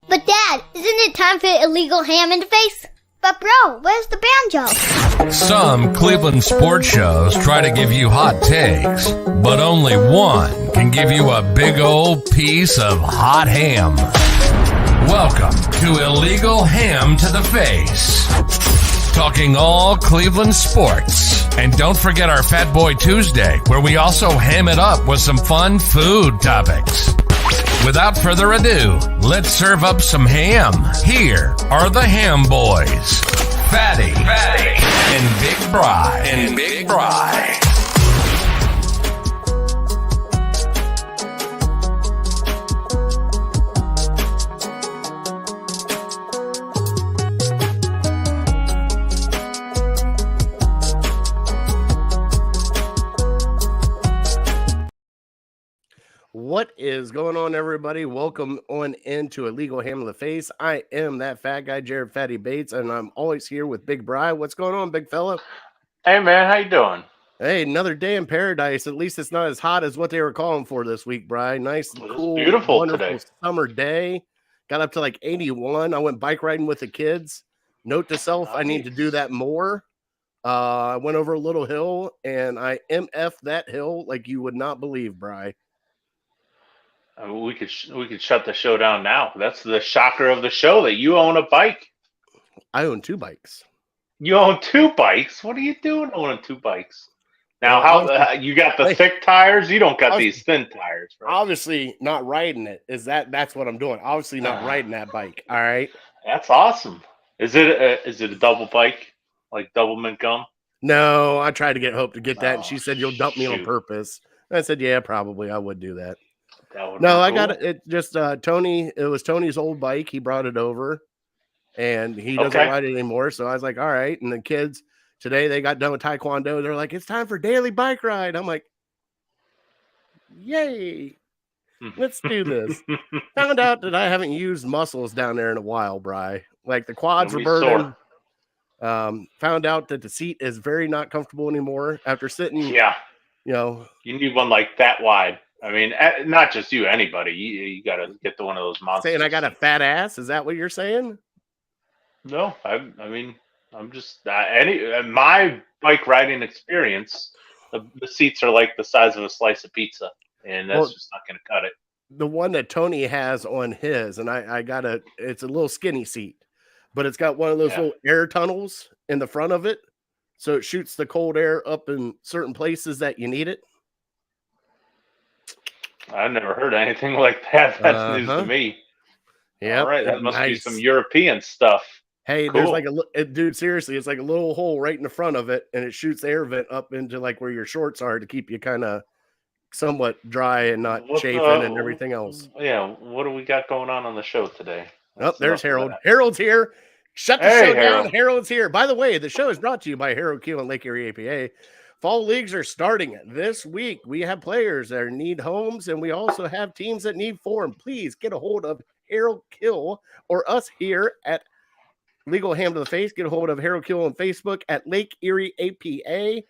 But Dad, isn't it time for illegal ham in the face? But bro, where's the banjo? Some Cleveland sports shows try to give you hot takes, but only one can give you a big old piece of hot ham. Welcome to Illegal Ham to the Face. Talking all Cleveland sports. And don't forget our Fattboy Tuesday, where we also ham it up with some fun food topics. Without further ado, let's serve up some ham. Here are the Ham Boys, Fatty and Big Bri. What is going on, everybody? Welcome on into Illegal Ham in the Face. I am that fat guy, Jared Fatty Bates, and I'm always here with Big Bri. What's going on, big fella? Hey, man, how you doing? Hey, another day in paradise. At least it's not as hot as what they were calling for this week, Bri. Nice, cool, beautiful wonderful today. Summer day. Got up to like 81. I went bike riding with the kids. Note to self, I need to do that more. I went over a little hill, and I MF'd that hill like you would not believe, Bri. I mean, we could shut the show down now. That's the shocker of the show, that you own a bike. I own two bikes. You own two bikes? What are you doing owning two bikes? Now, how you got the thick tires? You don't got these thin tires, right? Obviously not riding it. That's what I'm doing. Obviously not riding that bike. All right. That's awesome. Is it a double bike, like double mint gum? No, I tried to get Hope to get that, and she said you'll dump me on shoot. purpose. I said, yeah, probably I would do that. That No, I cool. got it. Just Tony. It was Tony's old bike. He brought it over, and he doesn't ride it anymore. So I was like, all right. And the kids today, they got done with taekwondo. They're like, it's time for daily bike ride. I'm like, yay, let's do this. Found out that I haven't used muscles down there in a while, Bri. Like the quads were burning. Found out that the seat is very not comfortable anymore after sitting. Yeah, you need one like that wide. I mean, not just you, anybody. You got to get to one of those monsters. Saying I got a fat ass? Is that what you're saying? No, I mean, I'm just my bike riding experience. The seats are like the size of a slice of pizza, and that's just not going to cut it. The one that Tony has on his, and I got it's a little skinny seat, but it's got one of those little air tunnels in the front of it, so it shoots the cold air up in certain places that you need it. I've never heard anything like that. That's news to me. Yeah. All right. That must be some European stuff. Hey, cool. There's like dude, seriously, it's like a little hole right in the front of it, and it shoots air vent up into like where your shorts are to keep you kind of somewhat dry and not chafing and everything else. Yeah. What do we got going on the show today? Oh, there's Harold. Harold's here. Shut the show down. Harold's here. By the way, the show is brought to you by Hkeehl and Lake Erie APA. Fall leagues are starting this week. We have players that need homes, and we also have teams that need form. Please get a hold of Hkeehl or us here at Legal Ham to the Face. Get a hold of Hkeehl on Facebook at Lake Erie APA.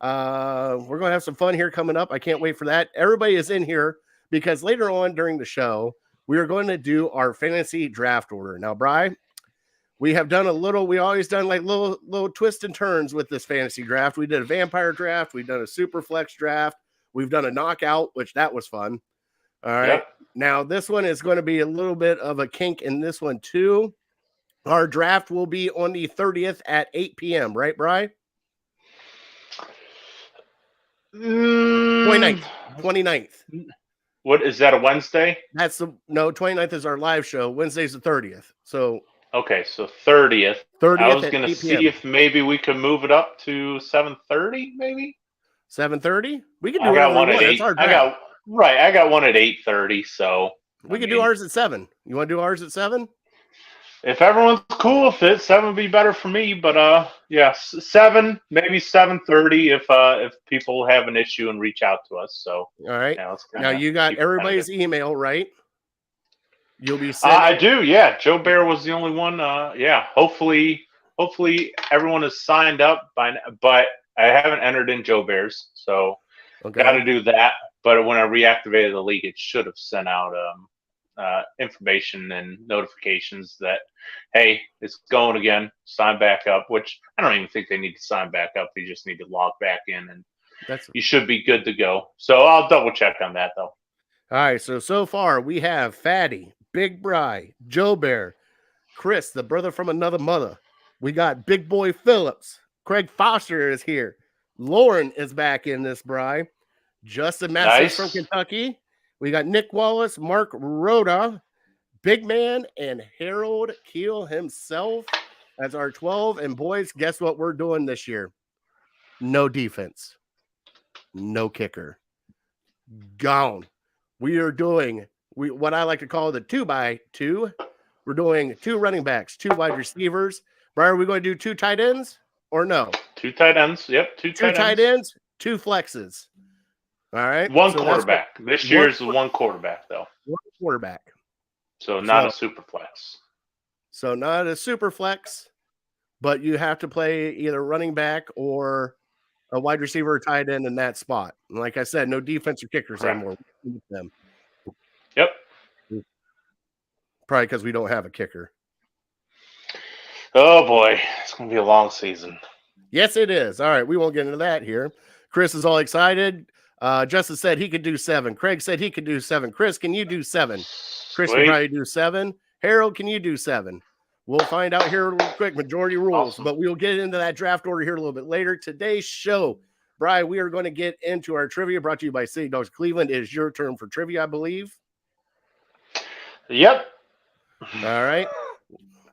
We're going to have some fun here coming up. I can't wait for that. Everybody is in here because later on during the show, we are going to do our fantasy draft order. Now, Bri, we have done we always done like little twists and turns with this fantasy draft. We did a vampire draft. We've done a super flex draft. We've done a knockout, which that was fun. All right. Yep. Now this one is going to be a little bit of a kink in this one too. Our draft will be on the 30th at 8 p.m. Right, Bri? 29th. What is that, a Wednesday? 29th is our live show. Wednesday's the 30th. So okay, so 30th. I was going to see if maybe we could move it up to 7:30, maybe. 7:30? We can do I got one at 8. It's our draft. I got one at 8:30, so we can do ours at 7. You want to do ours at 7? If everyone's cool with it, 7 would be better for me. But 7, maybe 7:30 if people have an issue and reach out to us. So all right. Now you got everybody's email, right? You'll be I do, yeah. Joe Bear was the only one. Hopefully everyone is signed up but I haven't entered in Joe Bear's, so got to do that. But when I reactivated the league, it should have sent out information and notifications that, hey, it's going again, sign back up, which I don't even think they need to sign back up. They just need to log back in, and you should be good to go. So I'll double check on that, though. All right, so far we have Fatty, Big Bri, Joe Bear, Chris, the brother from another mother. We got Big Boy Phillips. Craig Foster is here. Lauren is back in this, Bri. Justin Masters from Kentucky. We got Nick Wallace, Mark Rhoda, Big Man, and Harold Kheel himself as our 12. And boys, guess what we're doing this year? No defense. No kicker. Gone. We are doing what I like to call the 2x2. We're doing 2 running backs, 2 wide receivers. Brian, are we going to do 2 tight ends or no? 2 tight ends. Yep, 2 tight ends, 2 flexes. All right. 1 quarterback. This year's 1 quarterback, though. 1 quarterback. So not a super flex. So not a super flex, but you have to play either running back or a wide receiver or tight end in that spot. And like I said, no defensive kickers anymore. Them. Yep. Probably because we don't have a kicker. Oh, boy. It's going to be a long season. Yes, it is. All right. We won't get into that here. Chris is all excited. Justin said he could do 7. Craig said he could do 7. Chris, can you do 7? Chris can probably do 7. Harold, can you do 7? We'll find out here real quick. Majority rules, awesome. But we'll get into that draft order here a little bit later. Today's show, Brian, we are going to get into our trivia brought to you by City Dogs Cleveland. It is your turn for trivia, I believe. Yep. All right.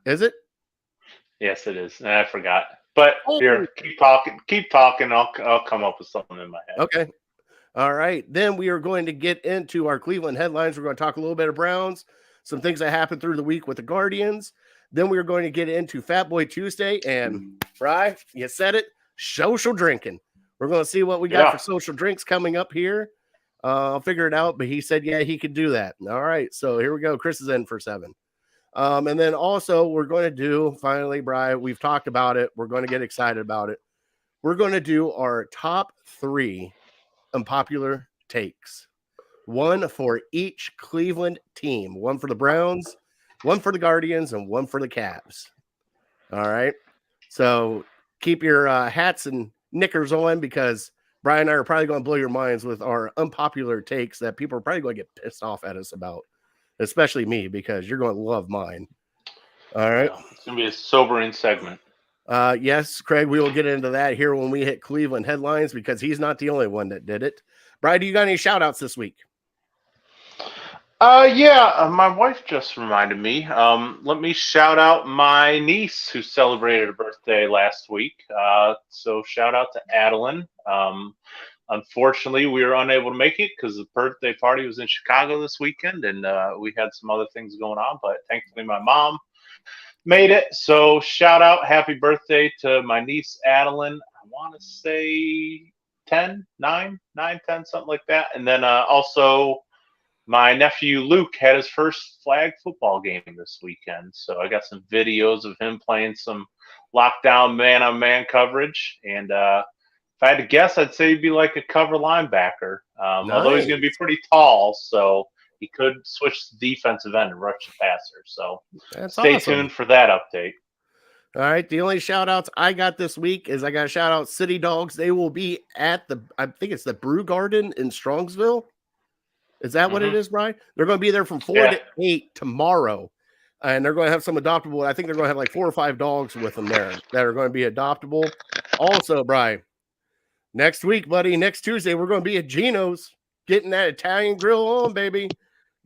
Is it? Yes, it is. I forgot. But here, keep talking. I'll come up with something in my head. Okay. All right. Then we are going to get into our Cleveland headlines. We're going to talk a little bit of Browns, some things that happened through the week with the Guardians. Then we are going to get into Fatboy Tuesday. And, Bri, you said it, social drinking. We're going to see what we got for social drinks coming up here. I'll figure it out. But he said, yeah, he could do that. All right. So here we go. Chris is in for 7. And then also we're going to do, finally, Bri, we've talked about it. We're going to get excited about it. We're going to do our top 3 unpopular takes. 1 for each Cleveland team. 1 for the Browns, 1 for the Guardians, and 1 for the Cavs. All right. So keep your hats and knickers on because Brian and I are probably going to blow your minds with our unpopular takes that people are probably going to get pissed off at us about, especially me, because you're going to love mine. All right. Yeah, it's going to be a sobering segment. Yes, Craig, we will get into that here when we hit Cleveland headlines because he's not the only one that did it. Brian, do you got any shout outs this week? My wife just reminded me. Let me shout out my niece who celebrated her birthday last week. So shout out to Adeline. Unfortunately, we were unable to make it because the birthday party was in Chicago this weekend, and we had some other things going on. But thankfully, my mom made it. So shout out, happy birthday to my niece Adeline. I want to say 10, 9, 10, something like that. And then also my nephew Luke had his first flag football game this weekend. So I got some videos of him playing some lockdown man-on-man coverage. And if I had to guess, I'd say he'd be like a cover linebacker. Although he's going to be pretty tall, so he could switch to defensive end and rush the passer. So stay tuned for that update. All right. The only shout outs I got this week is I got to shout out City Dogs. They will be at I think it's the Brew Garden in Strongsville. Is that what it is, Brian? They're going to be there from 4 to 8 tomorrow. And they're going to have some adoptable. I think they're going to have like 4 or 5 dogs with them there that are going to be adoptable. Also, Brian, next week, buddy, next Tuesday, we're going to be at Gino's getting that Italian grill on, baby.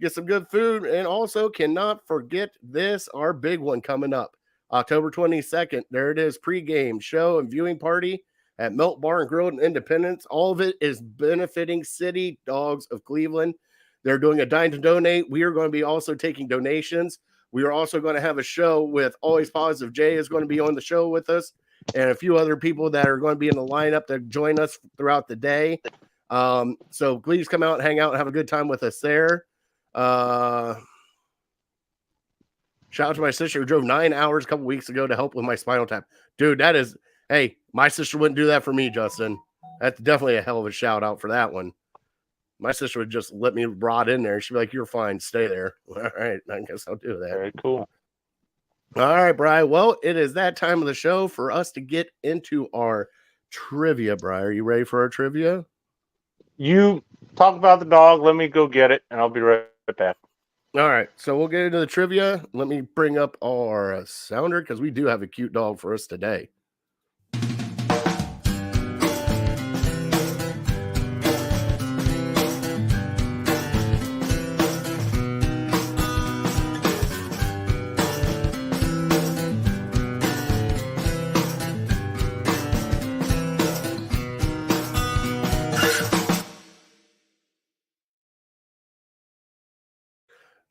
Get some good food. And also cannot forget this, our big one coming up. October 22nd. There it is. Pre-game show and viewing party at Melt Bar and Grill in Independence. All of it is benefiting City Dogs of Cleveland. They're doing a dine to donate. We are going to be also taking donations. We are also going to have a show with Always Positive. Jay is going to be on the show with us and a few other people that are going to be in the lineup to join us throughout the day. So please come out and hang out and have a good time with us there. Shout out to my sister who drove 9 hours a couple weeks ago to help with my spinal tap. Dude, that is, hey, my sister wouldn't do that for me, Justin. That's definitely a hell of a shout out for that one. My sister would just let me rot in there. She'd be like, "You're fine. Stay there." All right. I guess I'll do that. Very cool. All right, Bri. Well, it is that time of the show for us to get into our trivia, Bri. Are you ready for our trivia? You talk about the dog. Let me go get it, and I'll be right back. All right. So we'll get into the trivia. Let me bring up our sounder because we do have a cute dog for us today.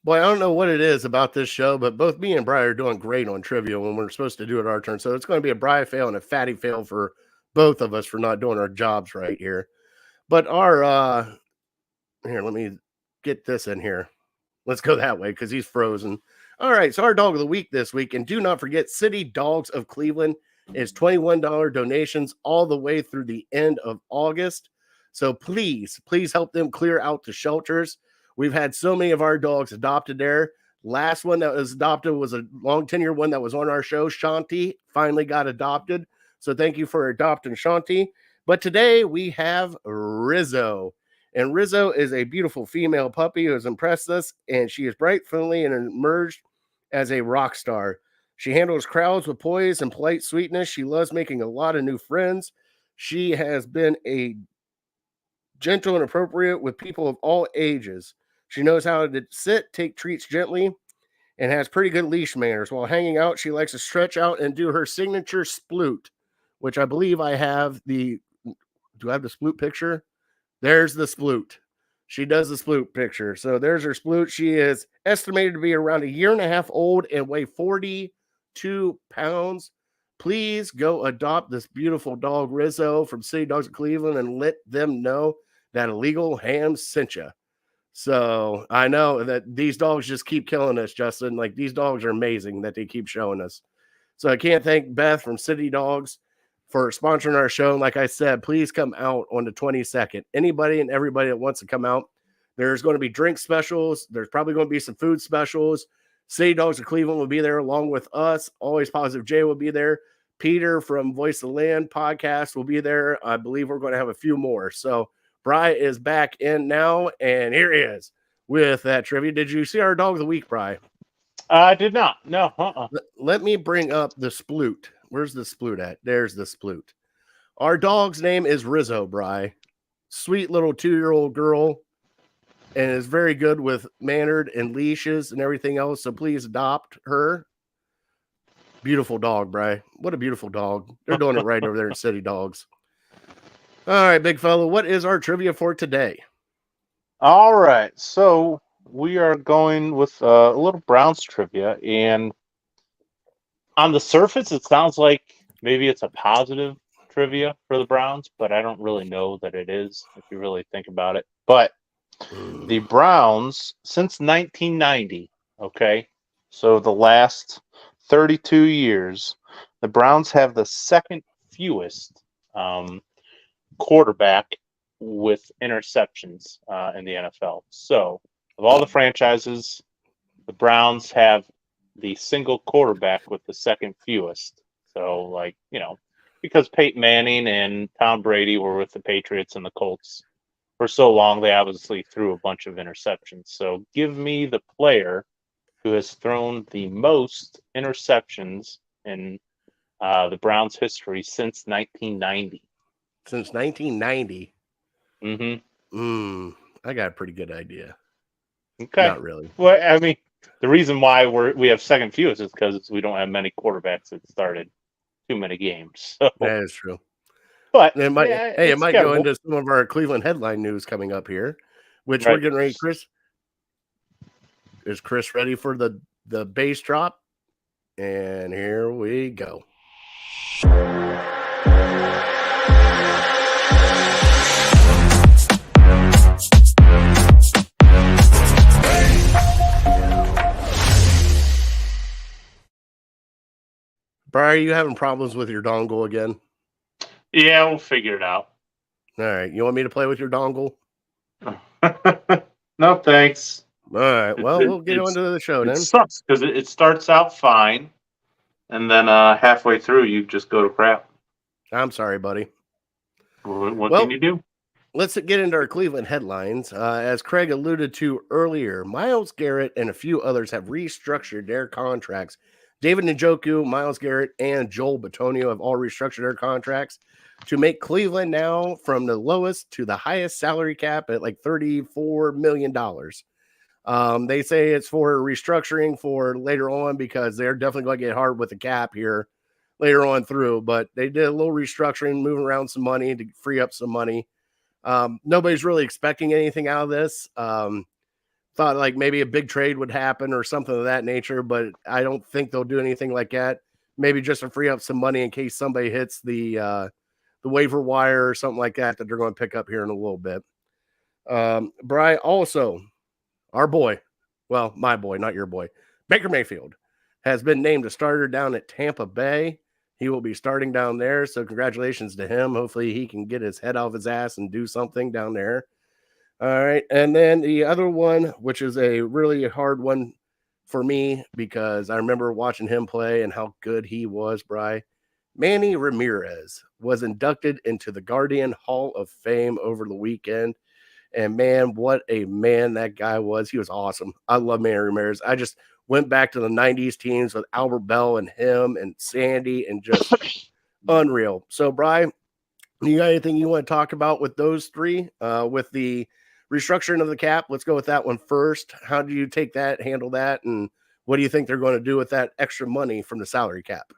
Boy, I don't know what it is about this show, but both me and Bri are doing great on trivia when we're supposed to do it our turn. So it's going to be a Bri fail and a Fatty fail for both of us for not doing our jobs right here. But our here, let me get this in here. Let's go that way because he's frozen. All right, so our dog of the week this week, and do not forget, City Dogs of Cleveland is $21 donations all the way through the end of August. So please help them clear out the shelters. We've had so many of our dogs adopted there. Last one that was adopted was a long tenure one that was on our show. Shanti finally got adopted. So thank you for adopting Shanti. But today we have Rizzo. And Rizzo is a beautiful female puppy who has impressed us. And she is bright, friendly, and emerged as a rock star. She handles crowds with poise and polite sweetness. She loves making a lot of new friends. She has been a gentle and appropriate with people of all ages. She knows how to sit, take treats gently, and has pretty good leash manners. While hanging out, she likes to stretch out and do her signature sploot, which I believe I have the... Do I have the sploot picture? There's the sploot. She does the sploot picture. So there's her sploot. She is estimated to be around 1.5 years old and weigh 42 pounds. Please go adopt this beautiful dog, Rizzo, from City Dogs of Cleveland, and let them know that Illegal Ham sent you. So I know that these dogs just keep killing us, Justin. Like, these dogs are amazing that they keep showing us. So I can't thank Beth from City Dogs for sponsoring our show. And like I said, please come out on the 22nd. Anybody and everybody that wants to come out. There's going to be drink specials. There's probably going to be some food specials. City Dogs of Cleveland will be there along with us. Always Positive Jay will be there. Peter from Voice of the Land podcast will be there. I believe we're going to have a few more. So Bri is back in now, and here he is with that trivia. Did you see our dog of the week, Bri? I did not. No. Let me bring up the sploot. Where's the sploot at? There's the sploot. Our dog's name is Rizzo, Bri. Sweet little 2-year-old girl, and is very good with mannered and leashes and everything else. So please adopt her. Beautiful dog, Bri. What a beautiful dog. They're doing it right over there in City Dogs. All right, big fellow. What is our trivia for today? All right. So we are going with a little Browns trivia. And on the surface, it sounds like maybe it's a positive trivia for the Browns, but I don't really know that it is if you really think about it. But the Browns, since 1990, okay, so the last 32 years, the Browns have the second fewest quarterback with interceptions in the NFL. So, of all the franchises, the Browns have the single quarterback with the second fewest. So, because Peyton Manning and Tom Brady were with the Patriots and the Colts for so long, they obviously threw a bunch of interceptions. So, give me the player who has thrown the most interceptions in the Browns' history since 1990. Since 1990? Mm-hmm. I got a pretty good idea. Okay. Not really. Well, I mean, the reason why we have second fewest is because we don't have many quarterbacks that started too many games. So. That is true. But it might, it might go into some of our Cleveland headline news coming up here, which we're getting ready. Chris, is Chris ready for the bass drop? And here we go. Bri, are you having problems with your dongle again? Yeah, we'll figure it out. All right. You want me to play with your dongle? No, thanks. All right. Well, we'll get on to the show It then. sucks because it starts out fine, and then halfway through you just go to crap. I'm sorry, buddy. What Well, can you do? let's get into our Cleveland headlines. As Craig alluded to earlier, Myles Garrett and a few others have restructured their contracts. David Njoku, Myles Garrett, and Joel Bitonio have all restructured their contracts to make Cleveland now from the lowest to the highest salary cap at like $34 million. They say it's for restructuring for later on because they're definitely going to get hard with the cap here later on through. But they did a little restructuring, moving around some money to free up some money. Nobody's really expecting anything out of this. Thought like maybe a big trade would happen or something of that nature, but I don't think they'll do anything like that. Maybe just to free up some money in case somebody hits the waiver wire or something like that they're going to pick up here in a little bit. Bri, also, our boy, well, my boy, not your boy, Baker Mayfield, has been named a starter down at Tampa Bay. He will be starting down there, so congratulations to him. Hopefully he can get his head off his ass and do something down there. All right, and then the other one, which is a really hard one for me because I remember watching him play and how good he was, Bri. Manny Ramirez was inducted into the Guardian Hall of Fame over the weekend. And man, what a man that guy was. He was awesome. I love Manny Ramirez. I just went back to the 90s teams with Albert Bell and him and Sandy and just unreal. So, Bri, you got anything you want to talk about with those three? With the restructuring of the cap, let's go with that one first. How do you take that, handle that, and what do you think they're going to do with that extra money from the salary cap?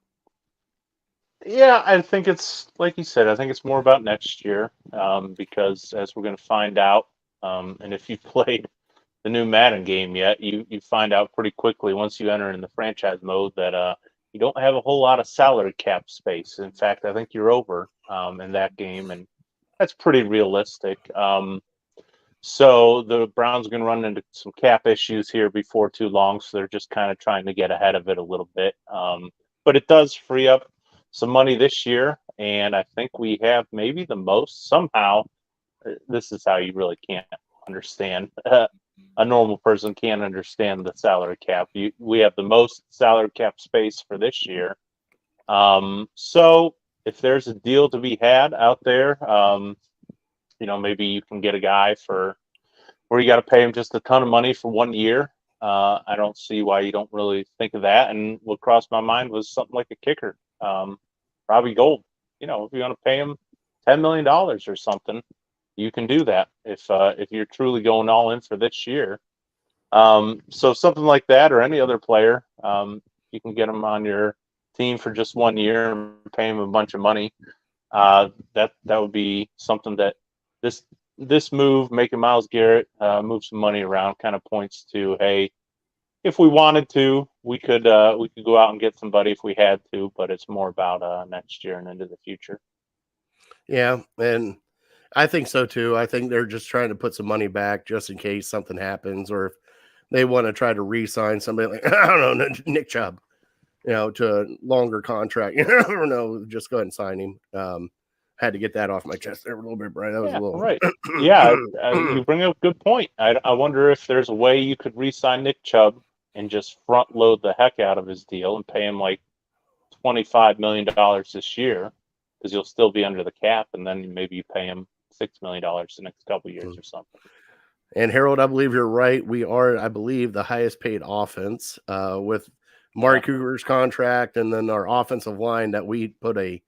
Yeah, I think it's like you said. I think it's more about next year because as we're going to find out, and if you played the new Madden game yet, you find out pretty quickly once you enter in the franchise mode that you don't have a whole lot of salary cap space. In fact, I think you're over in that game, and that's pretty realistic. So the Browns are going to run into some cap issues here before too long, so they're just kind of trying to get ahead of it a little bit. But it does free up some money this year, and I think we have maybe the most somehow. This is how you really can't understand. A normal person can't understand the salary cap. We have the most salary cap space for this year. So if there's a deal to be had out there, maybe you can get a guy for where you got to pay him just a ton of money for 1 year. I don't see why you don't really think of that. And what crossed my mind was something like a kicker, Robbie Gould. If you want to pay him $10 million or something, you can do that if you're truly going all in for this year. So something like that, or any other player, you can get him on your team for just 1 year and pay him a bunch of money. That would be something that this move, making Myles Garrett move some money around, kind of points to, hey, if we wanted to, we could go out and get somebody if we had to, but it's more about next year and into the future. Yeah, and I think so too. I think they're just trying to put some money back just in case something happens, or if they want to try to re-sign somebody like, I don't know, Nick Chubb, to a longer contract. I don't know, just go ahead and sign him. Had to get that off my chest there a little bit, Brian. That was a little right. Yeah, you bring up a good point. I wonder if there's a way you could re-sign Nick Chubb and just front load the heck out of his deal and pay him like $25 million this year, because you'll still be under the cap, and then maybe you pay him $6 million the next couple of years or something. And Harold, I believe you're right. We are, I believe, the highest paid offense with Mari Cooper's contract, and then our offensive line that we put a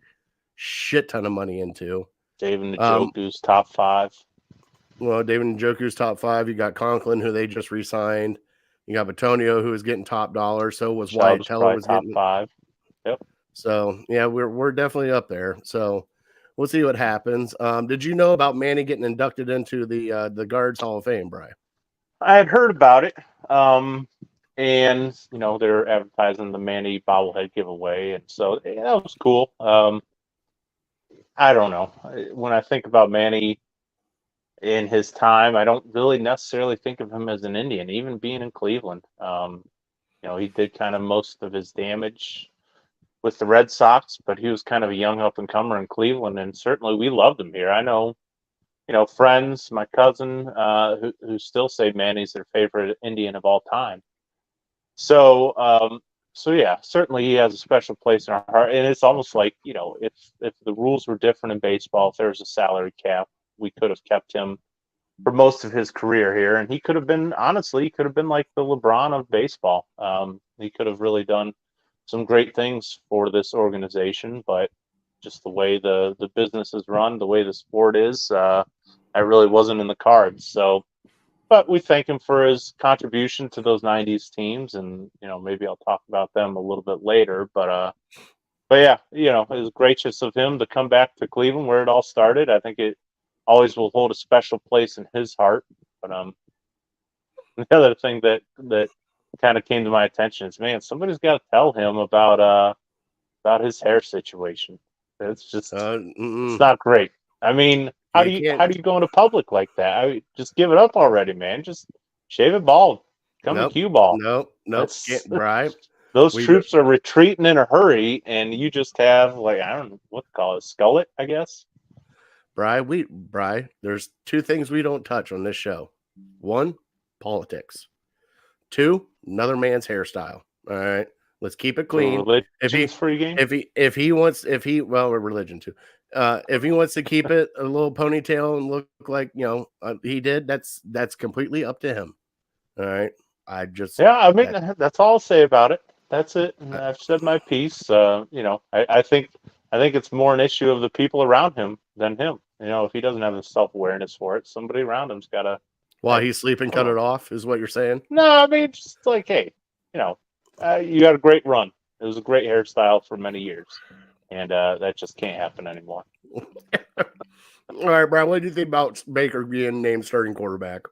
shit ton of money into. David Njoku's top 5. Well, David Njoku's top 5. You got Conklin, who they just re-signed. You got Bitonio, who was getting top dollar. So was Wyatt Teller was top getting 5. Yep. So yeah, we're definitely up there. So we'll see what happens. Did you know about Manny getting inducted into the Guards Hall of Fame, Brian? I had heard about it. And they're advertising the Manny bobblehead giveaway, and so that was cool. I don't know. When I think about Manny in his time, I don't really necessarily think of him as an Indian, even being in Cleveland. He did kind of most of his damage with the Red Sox, but he was kind of a young up and comer in Cleveland, and certainly we loved him here. I know, friends, my cousin, who still say Manny's their favorite Indian of all time. So, so yeah, certainly he has a special place in our heart. And it's almost like, if the rules were different in baseball, if there was a salary cap, we could have kept him for most of his career here. And he could have been, honestly, like the LeBron of baseball. He could have really done some great things for this organization, but just the way the business is run, the way the sport is, that really wasn't in the cards. So, but we thank him for his contribution to those '90s teams, and maybe I'll talk about them a little bit later. But yeah, it was gracious of him to come back to Cleveland, where it all started. I think it always will hold a special place in his heart. But the other thing that kind of came to my attention is, man, somebody's got to tell him about his hair situation. It's just it's not great. I mean, how do you go into public like that? Just give it up already, man. Just shave it bald. Come to cue ball. Nope. Bri. Those troops are retreating in a hurry, and you just have, like, I don't know what to call it, skullet, I guess. Bri, there's two things we don't touch on this show. One, politics. Two, another man's hairstyle. All right. Let's keep it clean. If he wants religion too. If he wants to keep it a little ponytail and look like he did, that's completely up to him. All right. That's all I'll say about it. That's it. And I've said my piece. I think it's more an issue of the people around him than him. If he doesn't have the self-awareness for it, somebody around him's got to. While he's sleeping, cut it off, is what you're saying? No, I mean, just like, hey, you got a great run. It was a great hairstyle for many years, and that just can't happen anymore. All right, Brian, what do you think about Baker being named starting quarterback?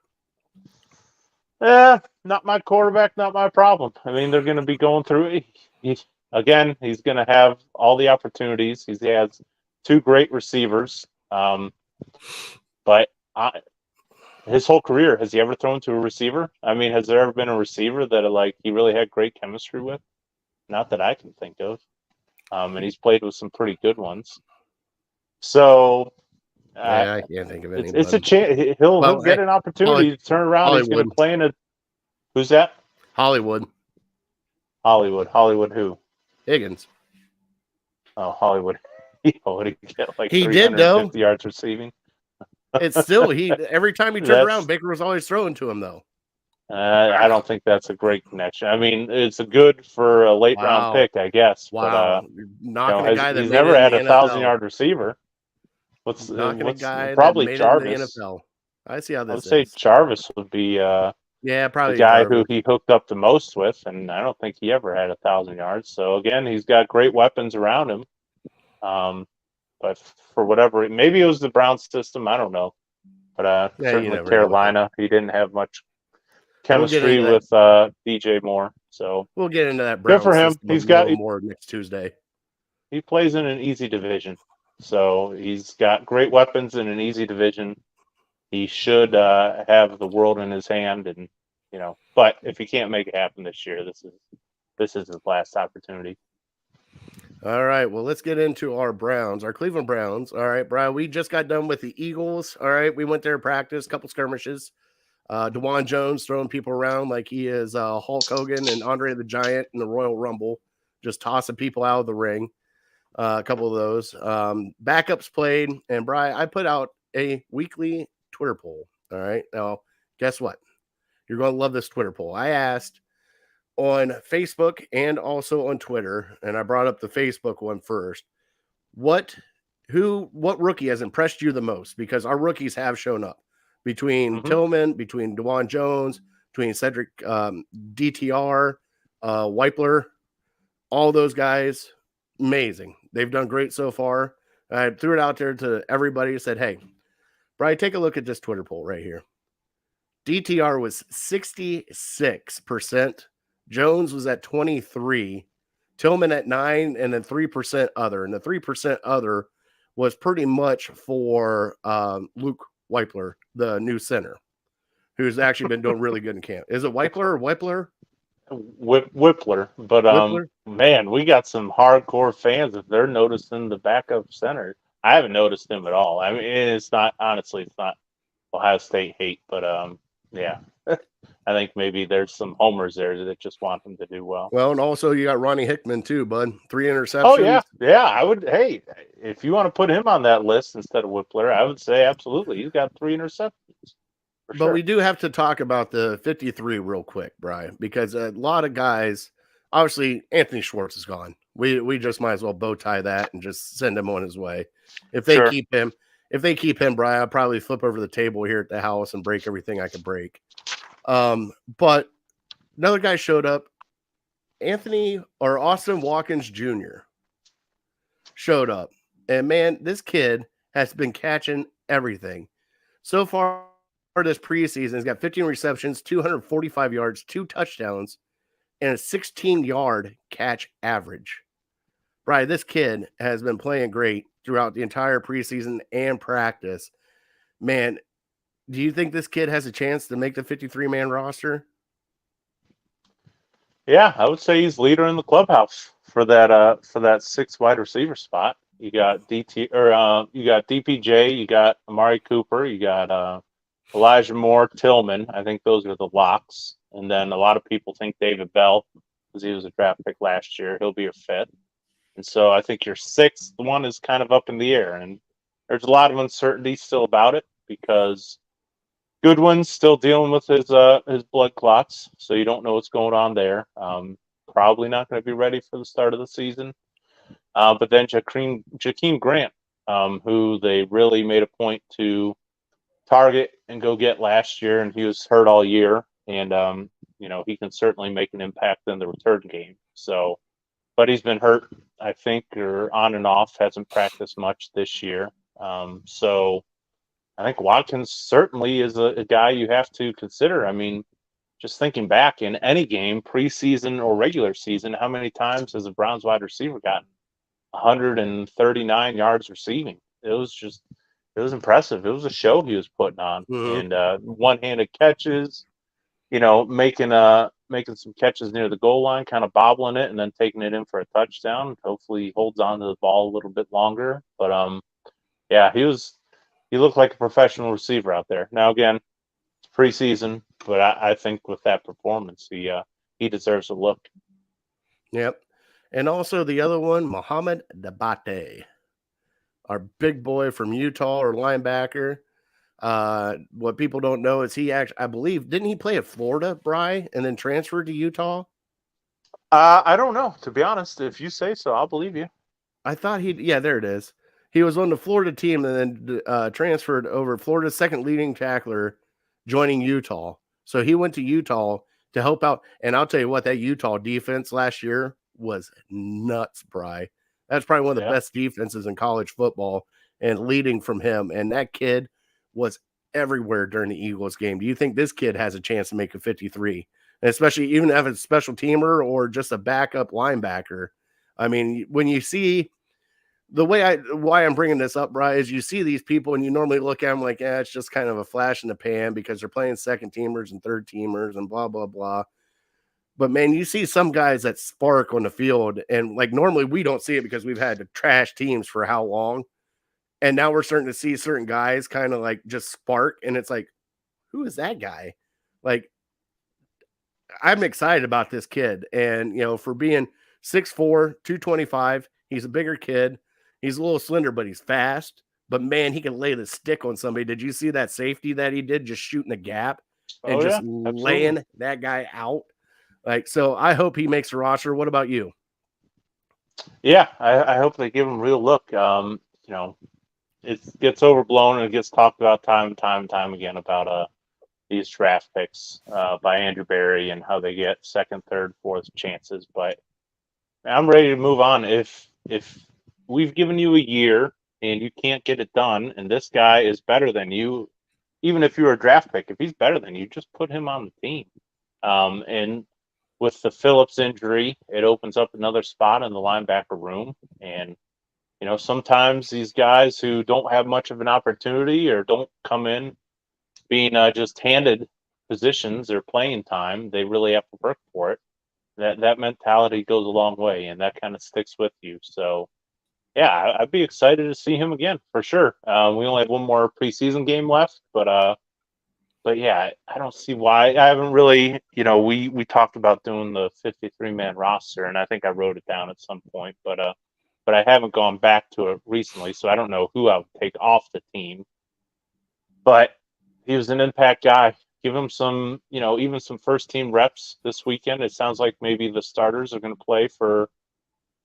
Not my quarterback, not my problem. I mean, they're going to be going through it. He's going to have all the opportunities. He has two great receivers, but his whole career, has he ever thrown to a receiver? I mean, has there ever been a receiver that he really had great chemistry with? Not that I can think of. And he's played with some pretty good ones. So I can't think of anybody. It's a chance. He'll get an opportunity to turn around. Hollywood. He's going to play in a. Who's that? Hollywood. Hollywood who? Higgins. Oh, Hollywood. What did he get? Like he did though. Yards receiving. It's still every time he turned around, Baker was always throwing to him though. I don't think that's a great connection. I mean, it's a good for a late round pick, I guess. Wow, but, he's never had a 1,000-yard receiver. What's probably Jarvis? The NFL. I see how this. I would say Jarvis would be probably the guy who he hooked up the most with, and I don't think he ever had 1,000 yards. So again, he's got great weapons around him. But for whatever, maybe it was the Browns system. I don't know. But certainly Carolina, he didn't have much chemistry with DJ Moore. So we'll get into that. Good for him. He's got more next Tuesday. He plays in an easy division, so he's got great weapons in an easy division. He should have the world in his hand, and But if he can't make it happen this year, this is his last opportunity. All right, well, let's get into our Browns, our Cleveland Browns. All right, Brian, we just got done with the Eagles. All right, we went there to practice, a couple skirmishes. DeJuan Jones throwing people around like he is Hulk Hogan and Andre the Giant in the Royal Rumble, just tossing people out of the ring. A couple of those. Backups played, and Brian, I put out a weekly Twitter poll. All right, now guess what? You're going to love this Twitter poll. I asked on Facebook and also on Twitter, and I brought up the Facebook one first. What rookie has impressed you the most? Because our rookies have shown up between Tillman, between DeJuan Jones, between Cedric DTR, Weipler, all those guys, amazing. They've done great so far. I threw it out there to everybody and said, hey, Brian, take a look at this Twitter poll right here. DTR was 66%. Jones was at 23%, Tillman at 9%, and then 3% other. And the 3% other was pretty much for Luke Weipler, the new center, who's actually been doing really good in camp. Is it Weipler or Weipler? Whippler. But, man, we got some hardcore fans if they're noticing the backup center. I haven't noticed him at all. I mean, it's not Ohio State hate, but yeah, I think maybe there's some homers there that just want him to do well. Well, and also you got Ronnie Hickman too, bud. 3 interceptions. Oh yeah, yeah. I would. Hey, if you want to put him on that list instead of Whippler, I would say absolutely. He's got 3 interceptions. But sure. we do have to talk about the 53 real quick, Brian, because a lot of guys, obviously Anthony Schwartz is gone. We just might as well bow tie that and just send him on his way. If they keep him, Brian, I'll probably flip over the table here at the house and break everything I could break. But another guy showed up, Austin Watkins Jr. showed up. And man, this kid has been catching everything. So far this preseason, he's got 15 receptions, 245 yards, 2 touchdowns, and a 16-yard catch average. Brian, this kid has been playing great throughout the entire preseason and practice. Man, do you think this kid has a chance to make the 53-man roster? Yeah, I would say he's leader in the clubhouse for that 6th wide receiver spot. You got you got DPJ, you got Amari Cooper, you got Elijah Moore, Tillman. I think those are the locks. And then a lot of people think David Bell, because he was a draft pick last year, he'll be a fit. And so I think your 6th one is kind of up in the air. And there's a lot of uncertainty still about it because Goodwin's still dealing with his blood clots, so you don't know what's going on there. Probably not going to be ready for the start of the season. But then Jakeem Grant, who they really made a point to target and go get last year, and he was hurt all year, and he can certainly make an impact in the return game. So, but he's been hurt, I think, or on and off, hasn't practiced much this year. So I think Watkins certainly is a guy you have to consider. I mean, just thinking back in any game, preseason or regular season, how many times has a Browns wide receiver gotten 139 yards receiving? It was impressive. It was a show he was putting on, and one-handed catches, making some catches near the goal line, kind of bobbling it, and then taking it in for a touchdown. Hopefully, he holds on to the ball a little bit longer. But yeah, he looked like a professional receiver out there. Now again, it's preseason, but I think with that performance, he deserves a look. Yep. And also the other one, Mohamed Dabate, our big boy from Utah, or linebacker. What people don't know is he actually, I believe, didn't he play at Florida, Bri, and then transferred to Utah? I don't know, to be honest. If you say so, I'll believe you. I thought yeah, there it is. He was on the Florida team and then transferred over. Florida's second leading tackler, joining Utah. So he went to Utah to help out. And I'll tell you what, that Utah defense last year was nuts, Bri. That's probably one of the best defenses in college football, and leading from him. And that kid was everywhere during the Eagles game. Do you think this kid has a chance to make a 53? And especially even if it's a special teamer or just a backup linebacker. I mean, when you see why I'm bringing this up, Bri, is you see these people and you normally look at them like, it's just kind of a flash in the pan because they're playing second teamers and third teamers and blah, blah, blah. But man, you see some guys that spark on the field, and like normally we don't see it because we've had to trash teams for how long. And now we're starting to see certain guys kind of like just spark, and it's like, who is that guy? Like, I'm excited about this kid. And, for being 6'4", 225, he's a bigger kid. He's a little slender, but he's fast. But man, he can lay the stick on somebody. Did you see that safety that he did, just shooting a gap and laying that guy out? Like, so I hope he makes the roster. What about you? Yeah, I hope they give him a real look. It gets overblown and it gets talked about time and time again about these draft picks by Andrew Berry and how they get second, third, fourth chances. But I'm ready to move on. If we've given you a year and you can't get it done, and this guy is better than you, even if you're a draft pick, if he's better than you, just put him on the team. And with the Phillips injury, it opens up another spot in the linebacker room. And, sometimes these guys who don't have much of an opportunity or don't come in being just handed positions or playing time, they really have to work for it. That mentality goes a long way, and that kind of sticks with you. So, yeah, I'd be excited to see him again for sure. We only have one more preseason game left, but yeah, I don't see why. I haven't really, we talked about doing the 53-man roster, and I think I wrote it down at some point, but I haven't gone back to it recently, so I don't know who I would take off the team. But he was an impact guy. Give him some, even some first team reps this weekend. It sounds like maybe the starters are going to play for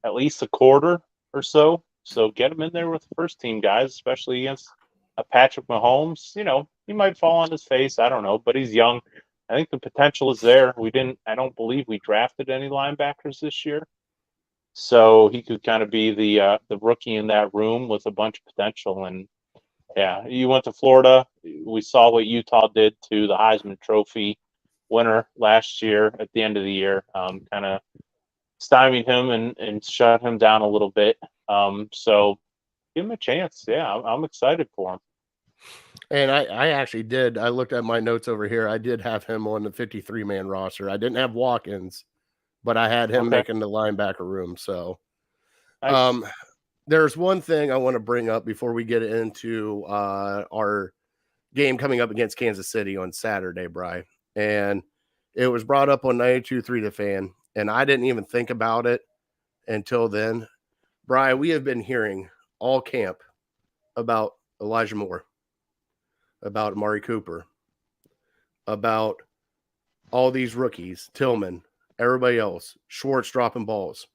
at least a quarter or so. So get him in there with the first team guys, especially against a Patrick Mahomes. He might fall on his face. I don't know, but he's young. I think the potential is there. I don't believe we drafted any linebackers this year. So he could kind of be the rookie in that room with a bunch of potential. And yeah, you went to Florida. We saw what Utah did to the Heisman Trophy winner last year at the end of the year. Kind of stymied him and shut him down a little bit. So give him a chance. Yeah, I'm excited for him. And I actually did. I looked at my notes over here. I did have him on the 53-man roster. I didn't have Watkins, but I had him making the linebacker room. So Nice. There's one thing I want to bring up before we get into our game coming up against Kansas City on Saturday, Bri. And it was brought up on 92.3 The Fan, and I didn't even think about it until then. Bri, we have been hearing all camp about Elijah Moore, about Amari Cooper, about all these rookies, Tillman, everybody else, Schwartz dropping balls.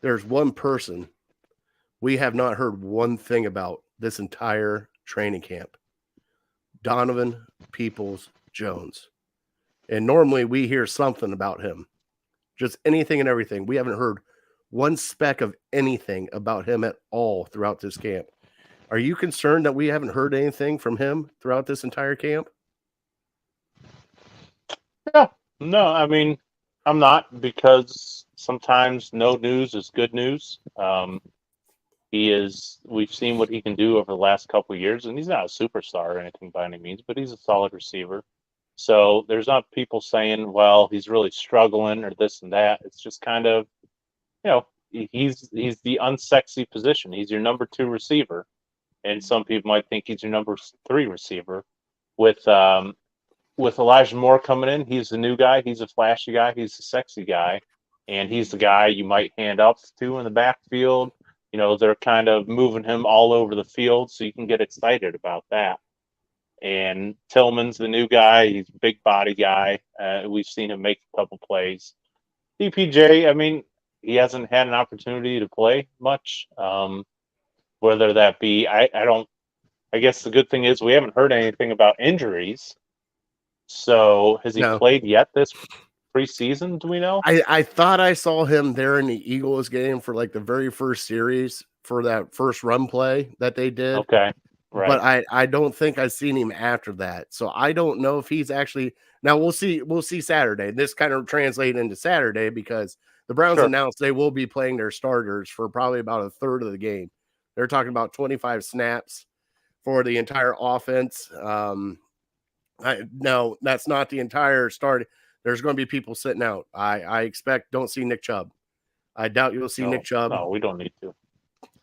There's one person we have not heard one thing about this entire training camp. Donovan Peoples-Jones. And normally we hear something about him. Just anything and everything. We haven't heard one speck of anything about him at all throughout this camp. Are you concerned that we haven't heard anything from him throughout this entire camp? No, I mean, I'm not, because sometimes no news is good news. We've seen what he can do over the last couple of years, and he's not a superstar or anything by any means, but he's a solid receiver. So there's not people saying, well, he's really struggling or this and that. It's just kind of, he's the unsexy position. He's your number 2 receiver. And some people might think he's your number 3 receiver. With Elijah Moore coming in, he's the new guy. He's a flashy guy. He's a sexy guy. And he's the guy you might hand up to in the backfield. They're kind of moving him all over the field, so you can get excited about that. And Tillman's the new guy. He's a big body guy. We've seen him make a couple plays. DPJ, I mean, he hasn't had an opportunity to play much. Whether that be, I guess the good thing is we haven't heard anything about injuries. So has he played yet this preseason? Do we know? I thought I saw him there in the Eagles game for like the very first series for that first run play that they did. Okay. Right. But I don't think I've seen him after that. So I don't know if he's actually now we'll see Saturday. This kind of translates into Saturday because the Browns announced they will be playing their starters for probably about a third of the game. They're talking about 25 snaps for the entire offense. No, that's not the entire start. There's going to be people sitting out. I expect don't see Nick Chubb. I doubt you'll see Nick Chubb. No, we don't need to.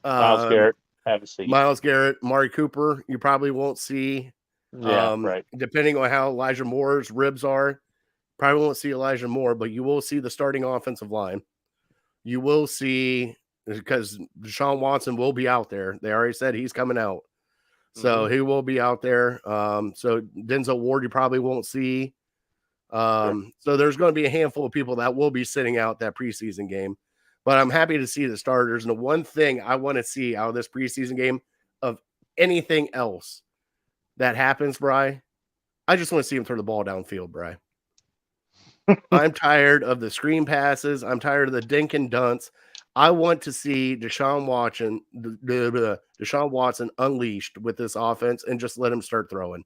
Myles Garrett, have a seat. Myles Garrett, Amari Cooper, you probably won't see. Yeah, right. Depending on how Elijah Moore's ribs are, probably won't see Elijah Moore, but you will see the starting offensive line. You will see, because Deshaun Watson will be out there. They already said he's coming out. So he will be out there. So Denzel Ward, you probably won't see. So there's going to be a handful of people that will be sitting out that preseason game. But I'm happy to see the starters. And the one thing I want to see out of this preseason game of anything else that happens, Bri, I just want to see him throw the ball downfield, Bri. I'm tired of the screen passes. I'm tired of the dink and dunce. I want to see Deshaun Watson unleashed with this offense and just let him start throwing.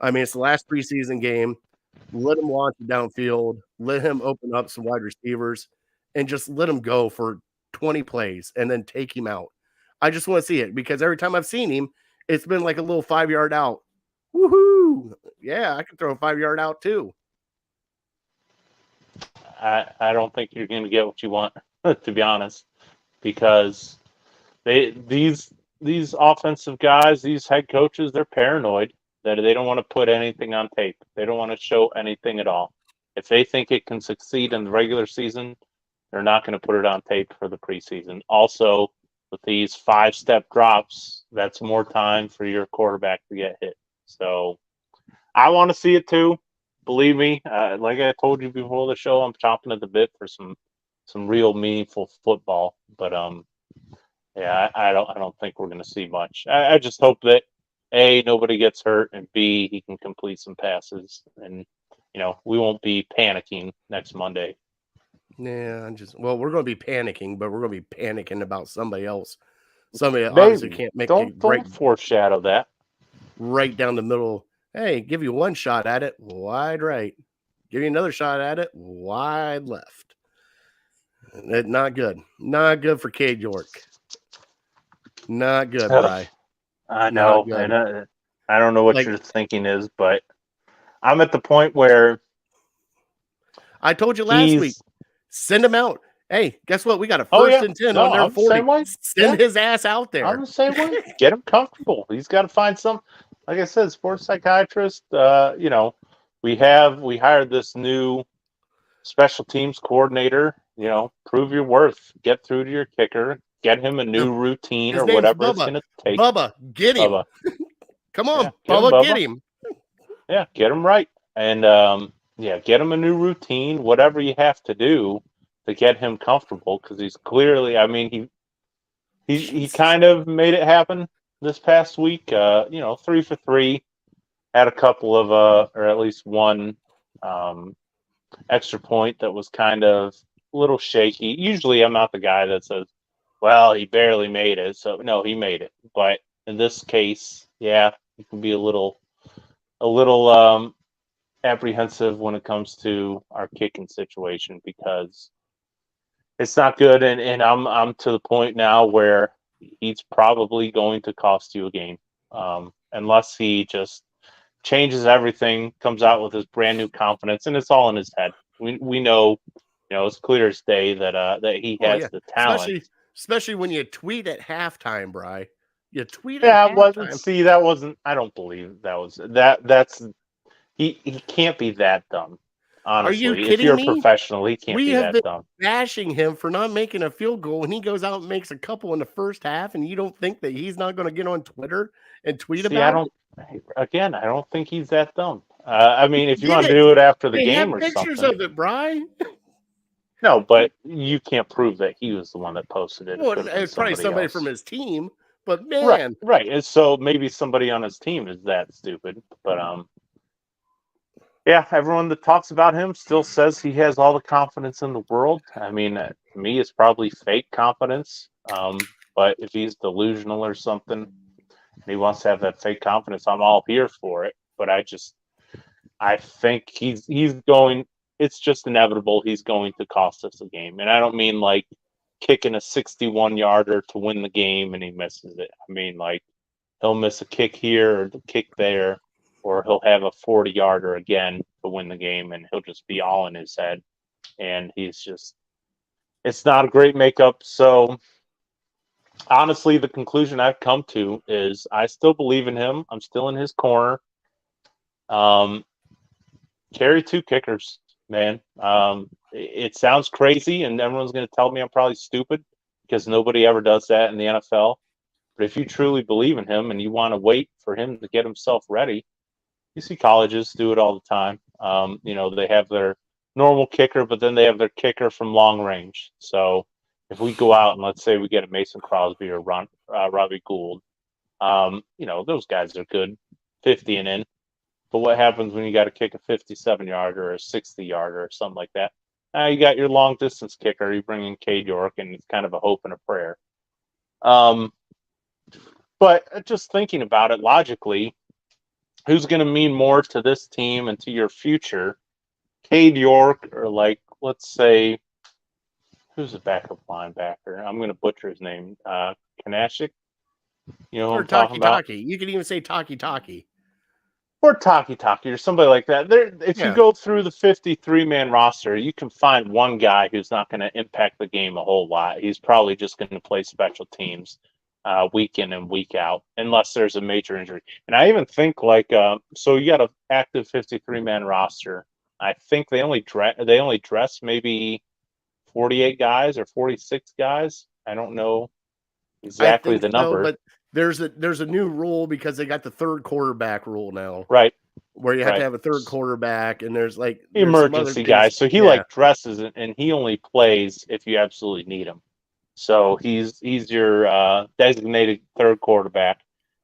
I mean, it's the last preseason game. Let him launch it downfield. Let him open up some wide receivers and just let him go for 20 plays and then take him out. I just want to see it because every time I've seen him, it's been like a little 5-yard out. Woohoo! Yeah, I can throw a 5-yard out too. I don't think you're going to get what you want, to be honest, because These offensive guys, these head coaches, they're paranoid that they don't want to put anything on tape. They don't want to show anything at all. If they think it can succeed in the regular season, they're not going to put it on tape for the preseason. Also, with these 5-step drops, that's more time for your quarterback to get hit. So I want to see it too. Believe me, like I told you before the show, I'm chomping at the bit for some real meaningful football. But yeah, I don't think we're going to see much. I just hope that A, nobody gets hurt, and B, he can complete some passes, and we won't be panicking next Monday. Yeah, we're going to be panicking, but we're going to be panicking about somebody else. Somebody that obviously can't make don't foreshadow that. Right down the middle. Hey, give you one shot at it, wide right. Give you another shot at it, wide left. Not good. Not good for Cade York. Not good, Bri. I know. And I don't know what your thinking is, but I'm at the point where I told you last week, send him out. Hey, guess what? We got a first and 10 on their 40. Send his ass out there. I'm the same way. Get him comfortable. He's got to find some, like I said, sports psychiatrist. We hired this new special teams coordinator. Prove your worth. Get through to your kicker. Get him a new routine or whatever it's going to take. Bubba, get him. Bubba. Come on, Bubba, get him. Yeah, get him right. And, get him a new routine, whatever you have to do to get him comfortable, because he's clearly, he kind of made it happen this past week. 3 for 3, had a couple of, or at least one extra point that was kind of a little shaky. Usually I'm not the guy that says, well, he barely made it. So no, he made it. But in this case, yeah, you can be a little apprehensive when it comes to our kicking situation, because it's not good. And I'm to the point now where he's probably going to cost you a game, unless he just changes everything, comes out with his brand new confidence, and it's all in his head. We know, it's clear as day that he has the talent. Especially when you tweet at halftime, Bri. You tweet at halftime. That wasn't. I don't believe that was that. That's he can't be that dumb. Honestly, are you kidding if you're me? A professional, he can't be that dumb. Bashing him for not making a field goal when he goes out and makes a couple in the first half, and you don't think that he's not going to get on Twitter and tweet about it? I don't think he's that dumb. If you want to do it after the game or something. Pictures of it, Bri. No, but you can't prove that he was the one that posted it. Well, it's probably somebody from his team, but man. Right. And so maybe somebody on his team is that stupid. But everyone that talks about him still says he has all the confidence in the world. To me, it's probably fake confidence. But if he's delusional or something and he wants to have that fake confidence, I'm all here for it. But I think he's going. It's just inevitable he's going to cost us a game. And I don't mean like kicking a 61-yarder to win the game and he misses it. He'll miss a kick here or the kick there, or he'll have a 40-yarder again to win the game, and he'll just be all in his head. And it's not a great makeup. So honestly, the conclusion I've come to is I still believe in him. I'm still in his corner. Carry 2 kickers. Man, it sounds crazy, and everyone's going to tell me I'm probably stupid because nobody ever does that in the NFL. But if you truly believe in him and you want to wait for him to get himself ready, you see colleges do it all the time. They have their normal kicker, but then they have their kicker from long range. So if we go out and let's say we get a Mason Crosby or Robbie Gould, those guys are good 50 and in. But what happens when you got to kick a 57-yarder or a 60-yarder or something like that? Now you got your long-distance kicker. You bring in Cade York, and it's kind of a hope and a prayer. But just thinking about it logically, who's going to mean more to this team and to your future? Cade York or, let's say, who's the backup linebacker? I'm going to butcher his name. Kanashik? Or Taki. You can even say Taki. Or Taki or somebody like that. If you go through the 53-man roster, you can find one guy who's not going to impact the game a whole lot. He's probably just going to play special teams. week in and week out, unless there's a major injury. And I even think so you got an active 53-man roster. I think they only dress maybe 48 guys or 46 guys. I don't know I exactly think the so, number. but there's a new rule because they got the third quarterback rule now. Right. Where you have to have a third quarterback, and there's some emergency other guy. things. So he dresses and he only plays if you absolutely need him. So he's your designated third quarterback.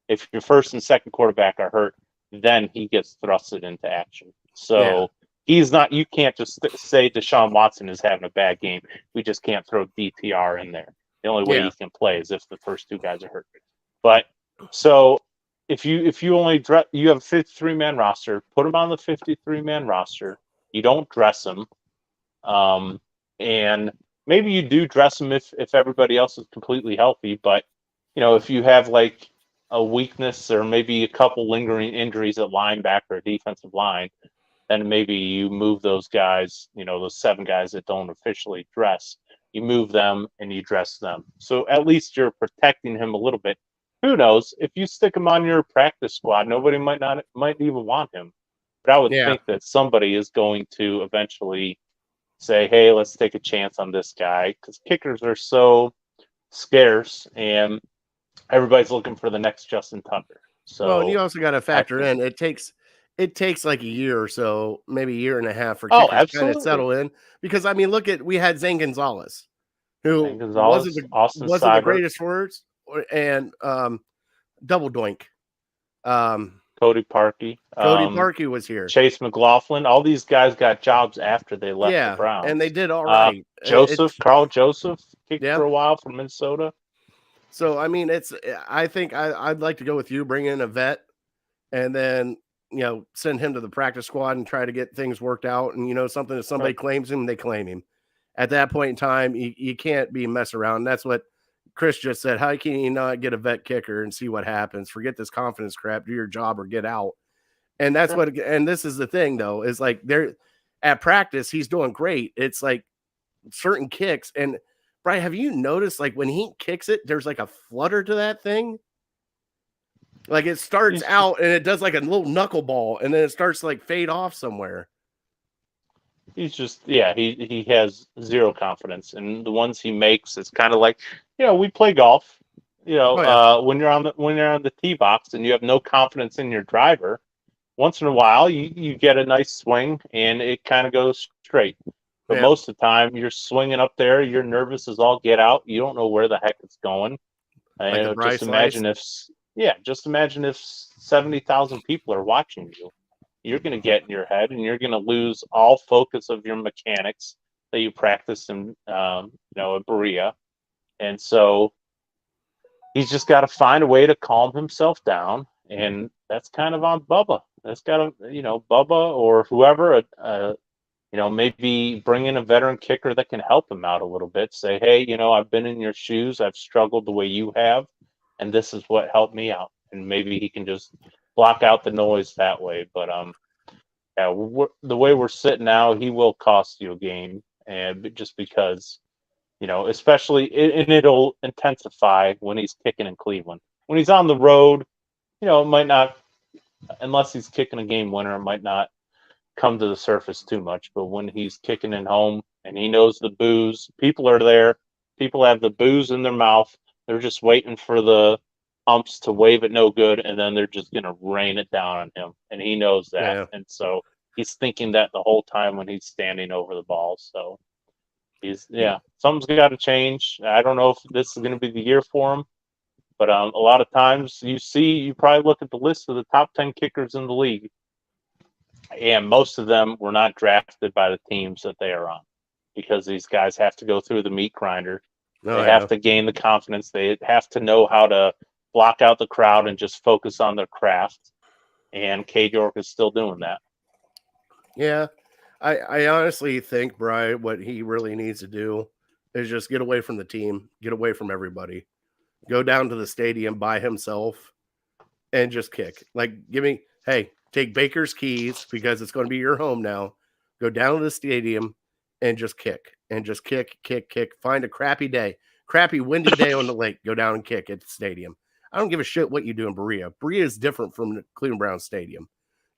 If your first and second quarterback are hurt, then he gets thrusted into action. So he's not. You can't just say Deshaun Watson is having a bad game. We just can't throw DTR in there. The only way he can play is if the first two guys are hurt. But so if you only you have a 53-man roster, put him on the 53-man roster. You don't dress him, and maybe you do dress him if everybody else is completely healthy. But if you have like a weakness or maybe a couple lingering injuries at linebacker or defensive line, then maybe you move those guys. Those 7 guys that don't officially dress. You move them and you dress them. So at least you're protecting him a little bit. Who knows? If you stick him on your practice squad, nobody might even want him. But I would think that somebody is going to eventually say, "Hey, let's take a chance on this guy," because kickers are so scarce, and everybody's looking for the next Justin Tucker. So, and you also got to factor in it takes like a year or so, maybe a year and a half for kickers to kind of settle in. Because look at we had Zane Gonzalez, who wasn't the greatest words, and Double Doink. Cody Parkey was here. Chase McLaughlin. All these guys got jobs after they left the Browns. And they did all right. Carl Joseph kicked for a while from Minnesota. So, I think I'd like to go with you, bring in a vet, and then, send him to the practice squad and try to get things worked out. And, if somebody claims him, they claim him. At that point in time, you can't be mess around. That's what Chris just said. How can you not get a vet kicker and see what happens? Forget this confidence crap. Do your job or get out. And that's and this is the thing, though, is like they're at practice, he's doing great. It's like certain kicks. And Brian, have you noticed, like, when he kicks it, there's like a flutter to that thing? Like, it starts out and it does like a little knuckleball, and then it starts to like fade off somewhere. He's just, he has zero confidence. And the ones he makes, it's kind of like, we play golf, when you're on the tee box and you have no confidence in your driver, once in a while you get a nice swing and it kind of goes straight. But most of the time, you're swinging up there. You're nervous as all get out. You don't know where the heck it's going. Just imagine if 70,000 people are watching you. You're going to get in your head, and you're going to lose all focus of your mechanics that you practice in, at Berea. And so he's just got to find a way to calm himself down, and that's kind of on Bubba. That's got to, Bubba or whoever. Maybe bring in a veteran kicker that can help him out a little bit. Say, hey, I've been in your shoes. I've struggled the way you have, and this is what helped me out. And maybe he can just block out the noise that way. But the way we're sitting now, he will cost you a game, and just because, especially, and it'll intensify when he's kicking in Cleveland. When he's on the road, it might not, unless he's kicking a game winner, it might not come to the surface too much. But when he's kicking in home and he knows the boos, people are there, people have the boos in their mouth, they're just waiting for the umps to wave it no good, and then they're just going to rain it down on him, and he knows that. And so he's thinking that the whole time when he's standing over the ball. So something's got to change. I don't know if this is going to be the year for him, but a lot of times you probably look at the list of the top 10 kickers in the league, and most of them were not drafted by the teams that they are on, because these guys have to go through the meat grinder. They have to gain the confidence. They have to know how to block out the crowd and just focus on their craft. And Cade York is still doing that. Yeah. I honestly think, Brian, what he really needs to do is just get away from the team, get away from everybody, go down to the stadium by himself and just kick. Like, take Baker's keys, because it's going to be your home now. Go down to the stadium and just kick. And just kick. Find a crappy day. crappy windy day on the lake, go down and kick at the stadium. I don't give a shit what you do in Berea. Berea is different from the Cleveland Browns Stadium.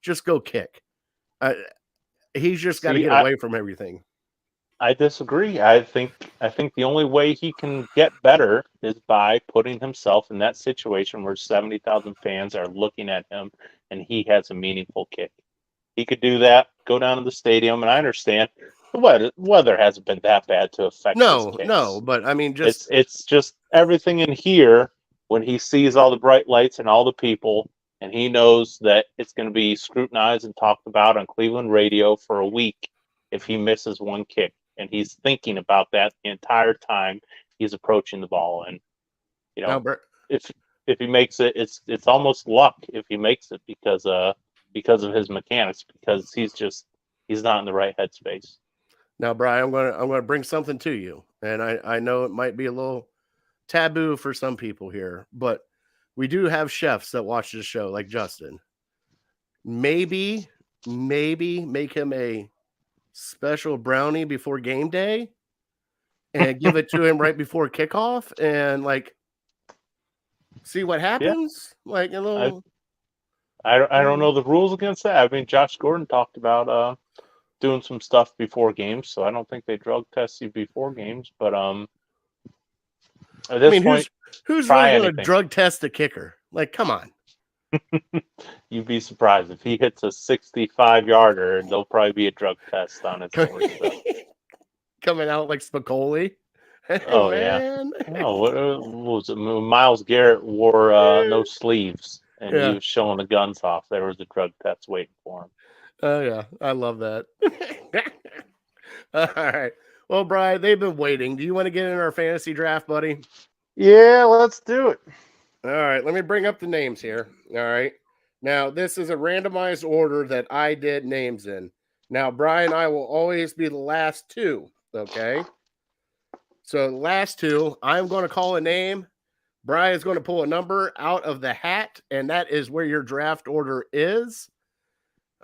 Just go kick. He's just got to get away from everything. I disagree. I think the only way he can get better is by putting himself in that situation where 70,000 fans are looking at him and he has a meaningful kick. He could do that, go down to the stadium, and I understand the weather hasn't been that bad to affect his kicks. No, but I mean, it's just everything in here when he sees all the bright lights and all the people, and he knows that it's going to be scrutinized and talked about on Cleveland radio for a week if he misses one kick. And he's thinking about that the entire time he's approaching the ball. And if he makes it, it's almost luck if he makes it because of his mechanics, because he's not in the right headspace. Now, Brian, I'm gonna bring something to you, and I know it might be a little taboo for some people here, but we do have chefs that watch this show, like Justin. Maybe make him a special brownie before game day and give it to him right before kickoff and see what happens. Yeah. Like a little. I don't know the rules against that. I mean, Josh Gordon talked about doing some stuff before games, so I don't think they drug test you before games. But at this point, who's really going to drug test the kicker? Like, come on. You'd be surprised if he hits a 65-yarder. There'll probably be a drug test on his coming out like Spicoli. Oh yeah. Oh, what was it? Myles Garrett wore no sleeves, and he was showing the guns off. There was a drug test waiting for him. Oh yeah, I love that. All right. Well, Brian, they've been waiting. Do you want to get in our fantasy draft, buddy? Yeah, let's do it. All right, let me bring up the names here. All right. Now, this is a randomized order that I did names in. Now, Brian and I will always be the last two, okay? So, the last two, I'm going to call a name. Brian is going to pull a number out of the hat, and that is where your draft order is.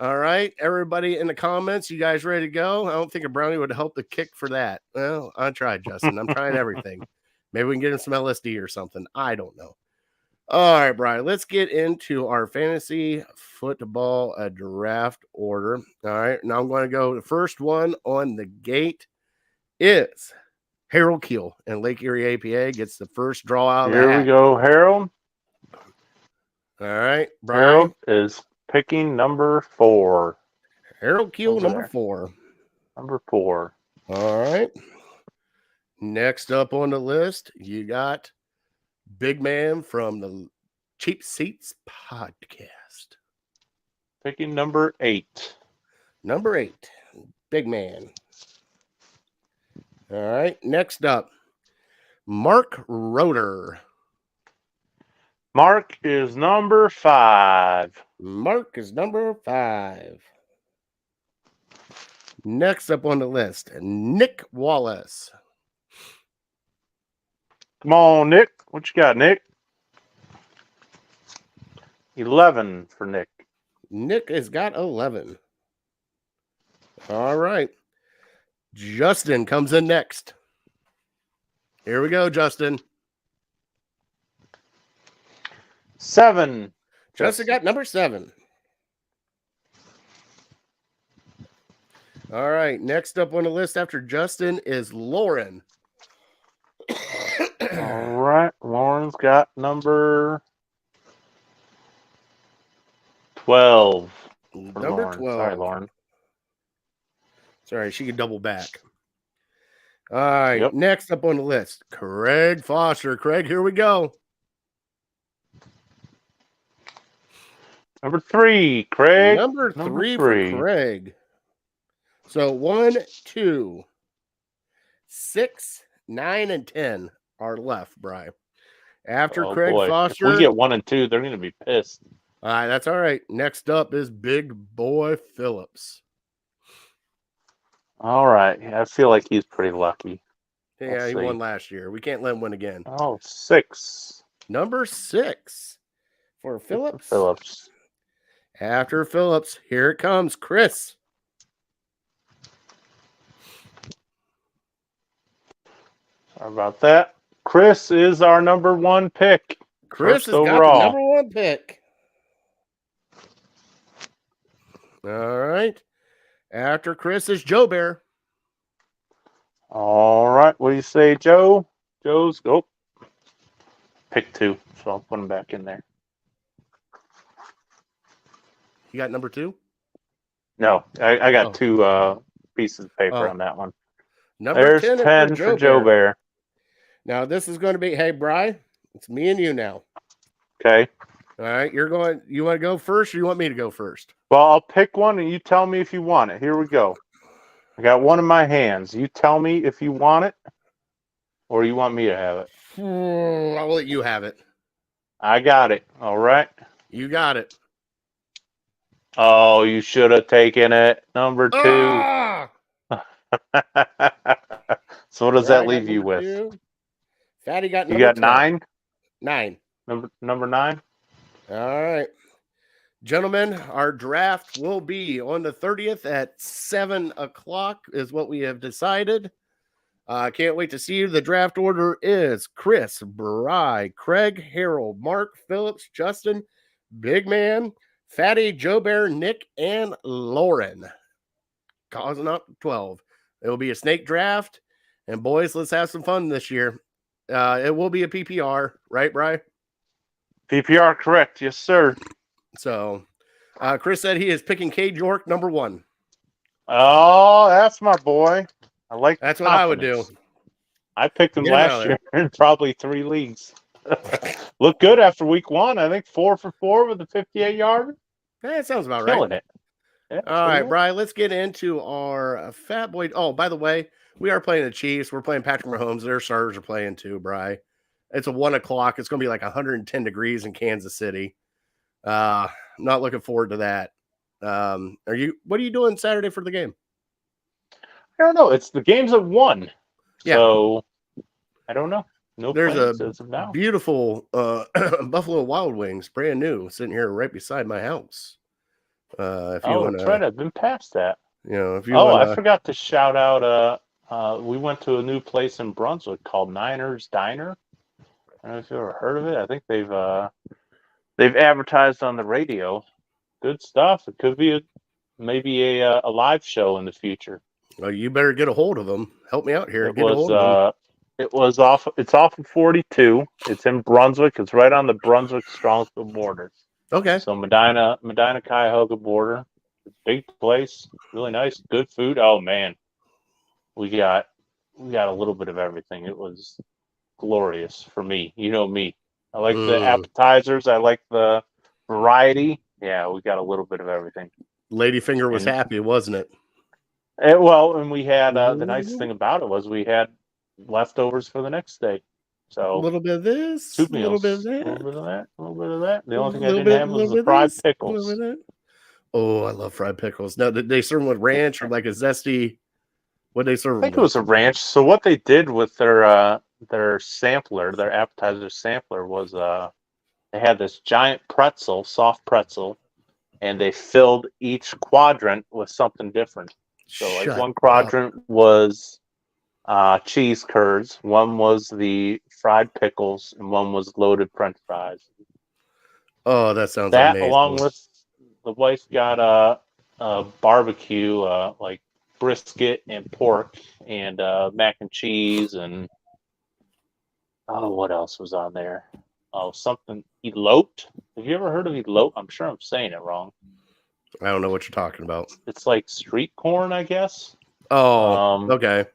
All right, everybody in the comments, you guys ready to go? I don't think a brownie would help the kick for that. Well, I tried, Justin. I'm trying everything. Maybe we can get him some LSD or something. I don't know. All right, Brian, let's get into our fantasy football draft order. All right, now I'm going to go. The first one on the gate is Harold Kheel in Lake Erie, APA. Gets the first draw out of the hat. Here we go, Harold. All right, Brian. Harold is picking number 4. Harold Kheel, number 4. Number 4. All right. Next up on the list, you got Big Man from the Cheap Seats podcast. Picking number 8. Number 8, Big Man. All right. Next up, Mark Roeder. Mark is number 5. Mark is number 5. Next up on the list, Nick Wallace. Come on, Nick. What you got, Nick? 11 for Nick. Nick has got 11. All right. Justin comes in next. Here we go, Justin. 7. Justin got number 7. All right. Next up on the list after Justin is Lauren. All right. Lauren's got number 12. Number Lauren. 12. Sorry, Lauren. Sorry, she can double back. All right. Yep. Next up on the list, Craig Foster. Craig, here we go. Number 3, Craig. Number 3 for Craig. So 1, 2, 6, 9, and 10 are left, Brian. After Craig Foster. If we get 1 and 2, they're going to be pissed. All right, that's all right. Next up is Big Boy Phillips. All right. I feel like he's pretty lucky. Yeah, he won last year. We can't let him win again. Oh, 6. Number 6 for Phillips. Phillips. After Phillips, here it comes, Chris. Sorry about that. Chris is our number one pick. Chris has got the number one pick. All right. After Chris is Joe Bear. All right. What do you say, Joe? Joe's go. Pick 2. So I'll put him back in there. You got number 2? No, I got 2 pieces of paper on that one. There's 10 for Joe Bear. Now this is going to be, hey, Bri, it's me and you now. Okay. All right, you want to go first, or you want me to go first? Well, I'll pick one, and you tell me if you want it. Here we go. I got one in my hands. You tell me if you want it, or you want me to have it. I'll let you have it. I got it. All right. You got it. Oh, you should have taken it. Number 2. Ah! So what does that leave you with? 2. Fatty got number You got 10. 9? 9. Number 9? All right. Gentlemen, our draft will be on the 30th at 7 o'clock is what we have decided. Can't wait to see you. The draft order is Chris, Bri, Craig, Harold, Mark, Phillips, Justin, Big Man, Fatty, Joe Bear, Nick, and Lauren. Causing up 12. It will be a snake draft. And boys, let's have some fun this year. It will be a PPR, right, Bri? PPR, correct. Yes, sir. So, Chris said he is picking Cade York number 1. Oh, that's my boy. I like that's what I would do. I picked him last year in probably 3 leagues. Looked good after week 1. I think 4 for 4 with a 58-yarder. That sounds about Killing right. It. Yeah, all right, Bri, let's get into our Fatboy. Oh, by the way, we are playing the Chiefs. We're playing Patrick Mahomes. Their starters are playing too, Bri. It's a 1 o'clock. It's going to be like 110 degrees in Kansas City. I'm not looking forward to that. What are you doing Saturday for the game? I don't know. The game's at 1. Yeah. So I don't know. No There's plans a as of now. Beautiful Buffalo Wild Wings, brand new, sitting here right beside my house. If you wanna, that's right. I've been past that. You know, if you I forgot to shout out. We went to a new place in Brunswick called Niners Diner. I don't know if you ever heard of it. I think they've advertised on the radio. Good stuff. It could be maybe a live show in the future. Well, you better get a hold of them. Help me out here. It's off of 42. It's in Brunswick. It's right on the Brunswick-Strongsville border. Okay. So Medina Cuyahoga border. Big place. Really nice. Good food. Oh man. We got a little bit of everything. It was glorious for me. You know me. I like the appetizers. I like the variety. Yeah, we got a little bit of everything. Ladyfinger was happy, wasn't it? And we had the nice thing about it was we had leftovers for the next day. So a little bit of this, 2 meals, a little bit of that, a little bit of that, a little bit of that. The only thing I didn't have was the fried pickles. Oh, I love fried pickles. Now, did they serve them with ranch or like a zesty? What they serve? I think it was a ranch. So what they did with their sampler, their appetizer sampler, was they had this giant pretzel, soft pretzel, and they filled each quadrant with something different. So like one quadrant was cheese curds, one was the fried pickles, and one was loaded French fries. Oh, that sounds amazing. Along with the wife got a barbecue, like brisket and pork and mac and cheese and what else was on there? Oh, something eloped. Have you ever heard of elope? I'm sure I'm saying it wrong. I don't know what you're talking about. It's like street corn, I guess. Oh, okay.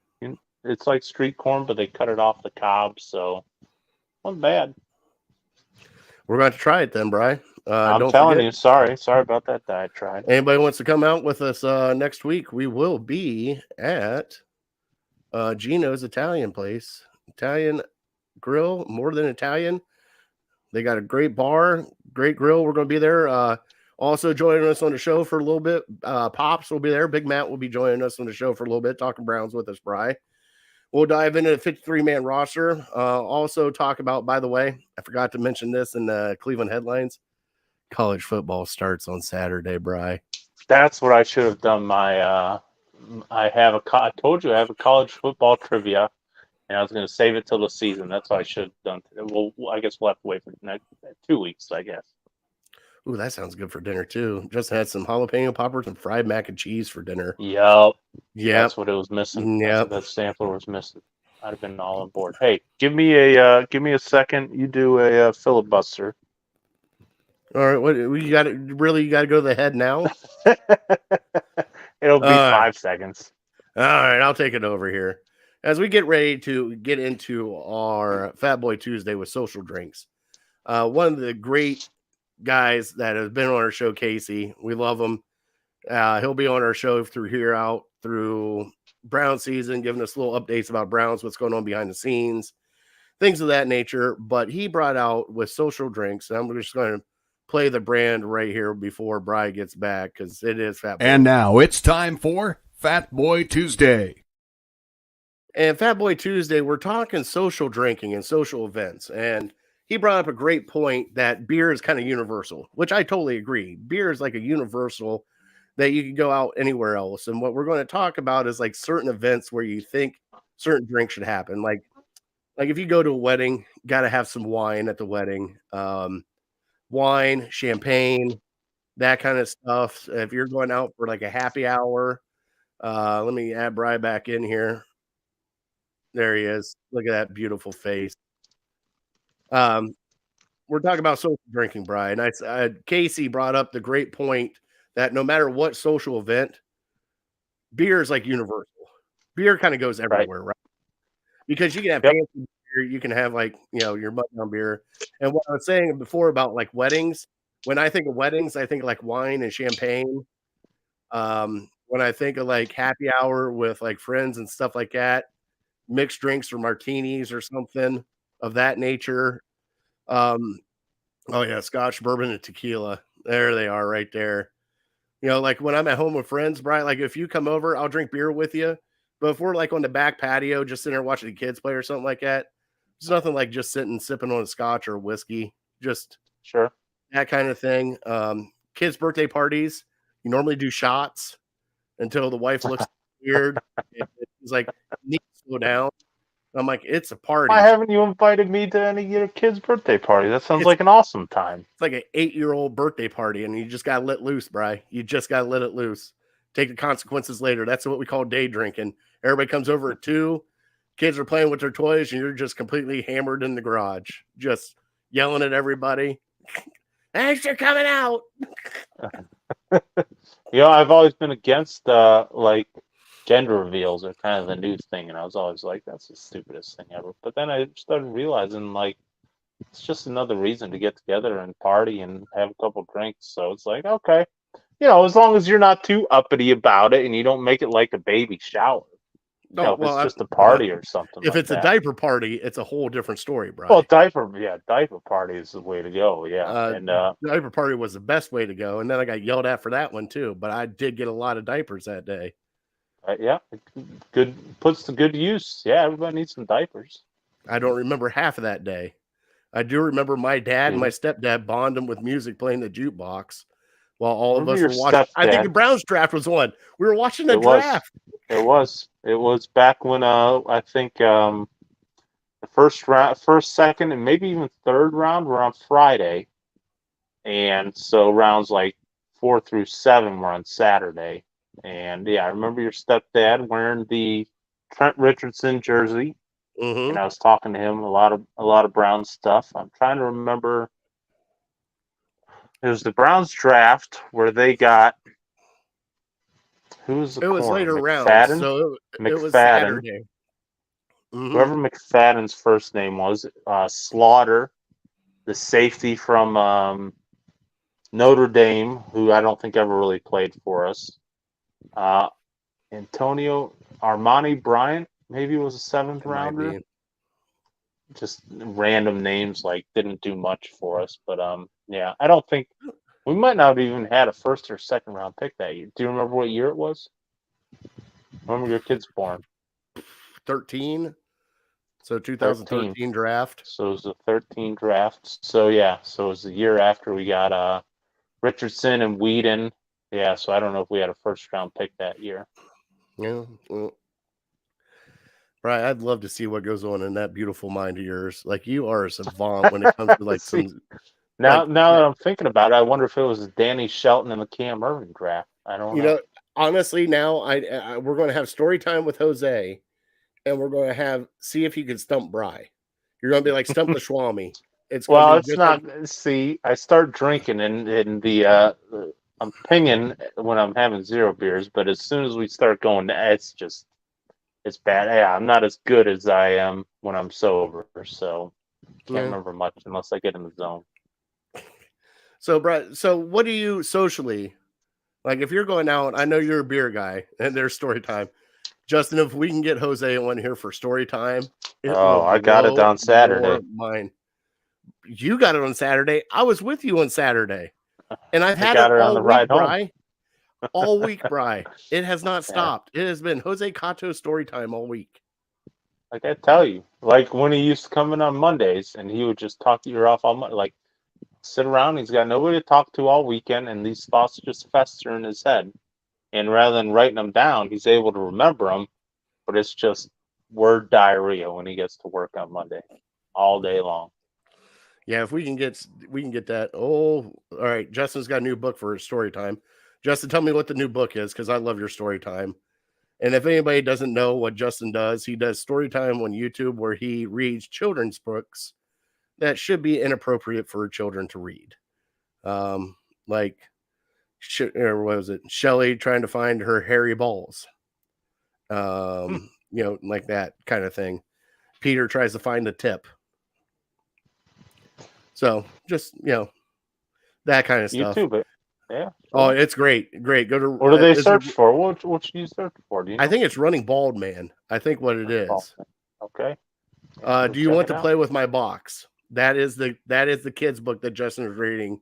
It's like street corn, but they cut it off the cob, so wasn't bad. We're going to try it then, Bri. I'm telling you, sorry about that diatribe. Anybody wants to come out with us next week? We will be at Gino's Italian place, Italian grill, more than Italian. They got a great bar, great grill. We're going to be there. Also joining us on the show for a little bit. Pops will be there. Big Matt will be joining us on the show for a little bit, talking Browns with us, Bri. We'll dive into the 53-man roster. Also talk about, by the way, I forgot to mention this in the Cleveland headlines. College football starts on Saturday, Bri. That's what I should have done. I told you I have a college football trivia, And I was going to save it till the season. That's what I should have done. Well, I guess we'll have to wait for the next 2 weeks, I guess. Ooh, that sounds good for dinner too. Just had some jalapeno poppers and fried mac and cheese for dinner. Yep. Yep. That's what it was missing. That's Yep. what that sampler was missing. I'd have been all on board. Hey, give me a second. You do a filibuster. All right. What you got? You got to go to the head now. It'll be 5 seconds. All right, I'll take it over here. As we get ready to get into our Fatboy Tuesday with social drinks, one of the great guys that has been on our show, Casey, we love him. He'll be on our show through Brown season, giving us little updates about Browns, what's going on behind the scenes, things of that nature. But he brought out with social drinks, and I'm just going to play the brand right here before Bri gets back because it is Fatboy. And now it's time for Fatboy Tuesday. And Fatboy Tuesday, we're talking social drinking and social events. And he brought up a great point that beer is kind of universal, which I totally agree. Beer is like a universal that you can go out anywhere else. And what we're going to talk about is like certain events where you think certain drinks should happen. Like if you go to a wedding, got to have some wine at the wedding. Wine, champagne, that kind of stuff. If you're going out for like a happy hour, let me add Bri back in here. There he is. Look at that beautiful face. We're talking about social drinking, Bri. And Casey brought up the great point that no matter what social event, beer is like universal. Beer kind of goes everywhere, right? Because you can have fancy beer, you can have like, your mud-down beer. And what I was saying before about like weddings, when I think of weddings, I think of like wine and champagne. When I think of like happy hour with like friends and stuff like that, mixed drinks or martinis or something of that nature. Oh yeah, Scotch, bourbon, and tequila. There they are right there. Like when I'm at home with friends, Brian, like if you come over, I'll drink beer with you. But if we're like on the back patio, just sitting there watching the kids play or something like that, there's nothing like just sipping on a scotch or whiskey. Just sure. That kind of thing. Kids' birthday parties, you normally do shots until the wife looks weird. It's like, you need to slow down. I'm like, it's a party. Why haven't you invited me to any of your kids' birthday party? That sounds like an awesome time. It's like an 8-year-old birthday party, and you just got to let loose, Bri. You just got to let it loose. Take the consequences later. That's what we call day drinking. Everybody comes over at 2. Kids are playing with their toys, and you're just completely hammered in the garage, just yelling at everybody. Thanks for coming out. I've always been against like gender reveals are kind of the new thing, and I was always like, that's the stupidest thing ever. But then I started realizing like it's just another reason to get together and party and have a couple drinks. So it's like, okay, as long as you're not too uppity about it and you don't make it like a baby shower. If it's just a party or something. If it's a diaper party, it's a whole different story, Brian. Well, diaper party is the way to go. Yeah, and diaper party was the best way to go, and then I got yelled at for that one too. But I did get a lot of diapers that day. Yeah, good puts to good use. Yeah, everybody needs some diapers. I don't remember half of that day. I do remember my dad and my stepdad bonding with music playing the jukebox while all of us were watching. I think the Browns draft was on. We were watching the draft. It was back when I think the first, second, and maybe even third round were on Friday, and so rounds like 4 through 7 were on Saturday. And yeah, I remember your stepdad wearing the Trent Richardson jersey, and I was talking to him a lot of Browns stuff. I'm trying to remember. It was the Browns draft where they got. Who's the corner? Was later rounds, so it was Saturday. Whoever McFadden's first name was, Slaughter, the safety from Notre Dame, who I don't think ever really played for us. Antonio Armani Bryant, maybe was a 7th rounder. Just random names, like didn't do much for us, but yeah, I don't think. We might not have even had a 1st or 2nd round pick that year. Do you remember what year it was? When were your kids born? 13. So 2013 draft. So it was the 13 draft. So yeah, so it was the year after we got Richardson and Whedon. Yeah, so I don't know if we had a 1st round pick that year. Yeah. Well, Brian, I'd love to see what goes on in that beautiful mind of yours. Like, you are a savant when it comes to like See, some now like that I'm thinking about it, I wonder if it was Danny Shelton and the Cam Irving draft. I don't you know. know. Honestly, now we're going to have story time with Jose, and we're going to see if you can stump Bry. You're going to be like stump the Swami. It's going to Well, be it's just like not. See, I start drinking in the I'm pinging when I'm having 0 beers, but as soon as we start going, it's bad. Yeah, I'm not as good as I am when I'm sober, so can't yeah. remember much unless I get in the zone. So, Brett, so what do you socially like if you're going out? I know you're a beer guy, and there's story time. Justin, if we can get Jose on here for story time, it Oh, will I got it blow on Saturday. your mind. You got it on Saturday. I was with you on Saturday, and I've I had it got it on all the week, ride home. Bry. All week, Bry. It has not Yeah. stopped. It has been Jose Cato story time all week. Like I tell you, like when he used to come in on Mondays and he would just talk your ear off all Monday, like sit around. He's got nobody to talk to all weekend, and these thoughts just fester in his head. And rather than writing them down, he's able to remember them. But it's just word diarrhea when he gets to work on Monday, all day long. Yeah, if we can get that. Oh, all right. Justin's got a new book for story time. Justin, tell me what the new book is because I love your story time. And if anybody doesn't know what Justin does, he does story time on YouTube where he reads children's books that should be inappropriate for children to read. Like, or what was it? Shelly trying to find her hairy balls. Like that kind of thing. Peter tries to find the tip. So just, that kind of stuff. YouTube it. Yeah. Oh, it's great. Great. Go to What do they search for? What should you search for? Do you know? I think it's Running Bald Man. I think what it is. Okay. Do you want to play with my box? That is the kids book that Justin is reading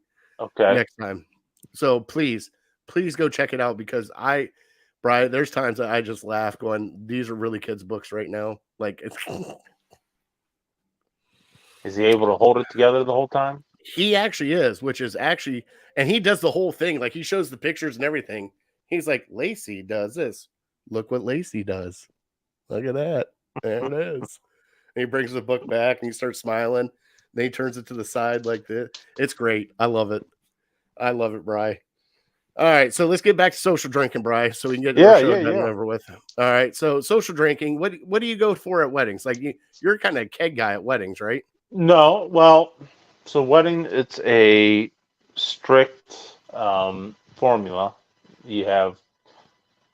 next time. So please go check it out because Brian, there's times that I just laugh going, these are really kids books right now. Like it's Is he able to hold it together the whole time? He actually is, which is actually, and he does the whole thing. Like he shows the pictures and everything. He's like, Lacey does this. Look what Lacey does. Look at that. There it is. And he brings the book back and he starts smiling. Then he turns it to the side like this. It's great. I love it. I love it, Bri. All right, so let's get back to social drinking, Bri, so we can get the show done and over with. All right, so social drinking. What do you go for at weddings? Like you're kind of a keg guy at weddings, right? No, well, so wedding, it's a strict formula. You have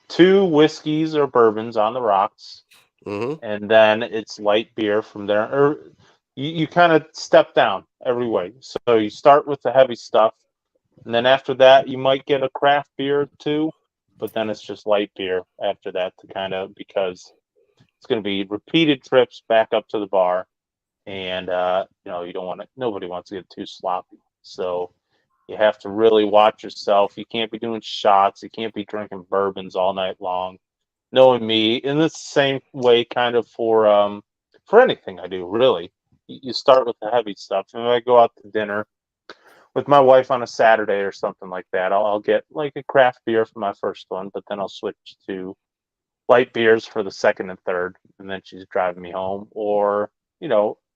2 whiskeys or bourbons on the rocks, and then it's light beer from there. Or you kind of step down every way. So you start with the heavy stuff, and then after that, you might get a craft beer or 2, but then it's just light beer after that to kind of, because it's going to be repeated trips back up to the bar. And, you don't want to, nobody wants to get too sloppy. So you have to really watch yourself. You can't be doing shots. You can't be drinking bourbons all night long. Knowing me, and it's the same way kind of for anything I do, really. You start with the heavy stuff. And if I go out to dinner with my wife on a Saturday or something like that, I'll get like a craft beer for my first one, but then I'll switch to light beers for the second and third. And then she's driving me home. Or,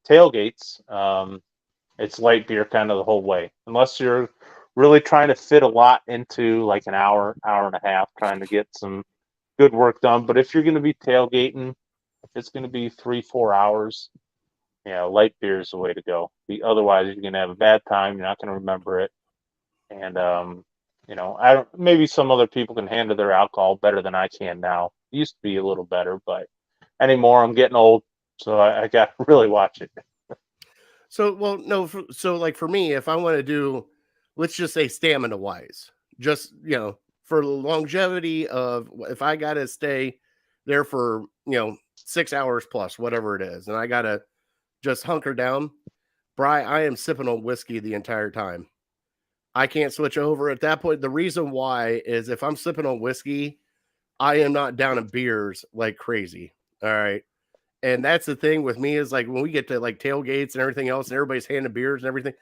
tailgates, it's light beer kind of the whole way, unless you're really trying to fit a lot into like an hour and a half, trying to get some good work done. But if you're going to be tailgating, it's going to be 3-4 hours. Light beer is the way to go. Otherwise, you're going to have a bad time. You're not going to remember it. And I don't. Maybe some other people can handle their alcohol better than I can now. It used to be a little better, but anymore, I'm getting old. So I got to really watch it. So, well, no. So, like for me, if I want to do, let's just say stamina wise, just, for longevity of if I got to stay there for, 6 hours plus, whatever it is, and I got to just hunker down, Bri, I am sipping on whiskey the entire time. I can't switch over at that point. The reason why is if I'm sipping on whiskey, I am not down in beers like crazy. All right. And that's the thing with me is like when we get to like tailgates and everything else and everybody's handing beers and everything,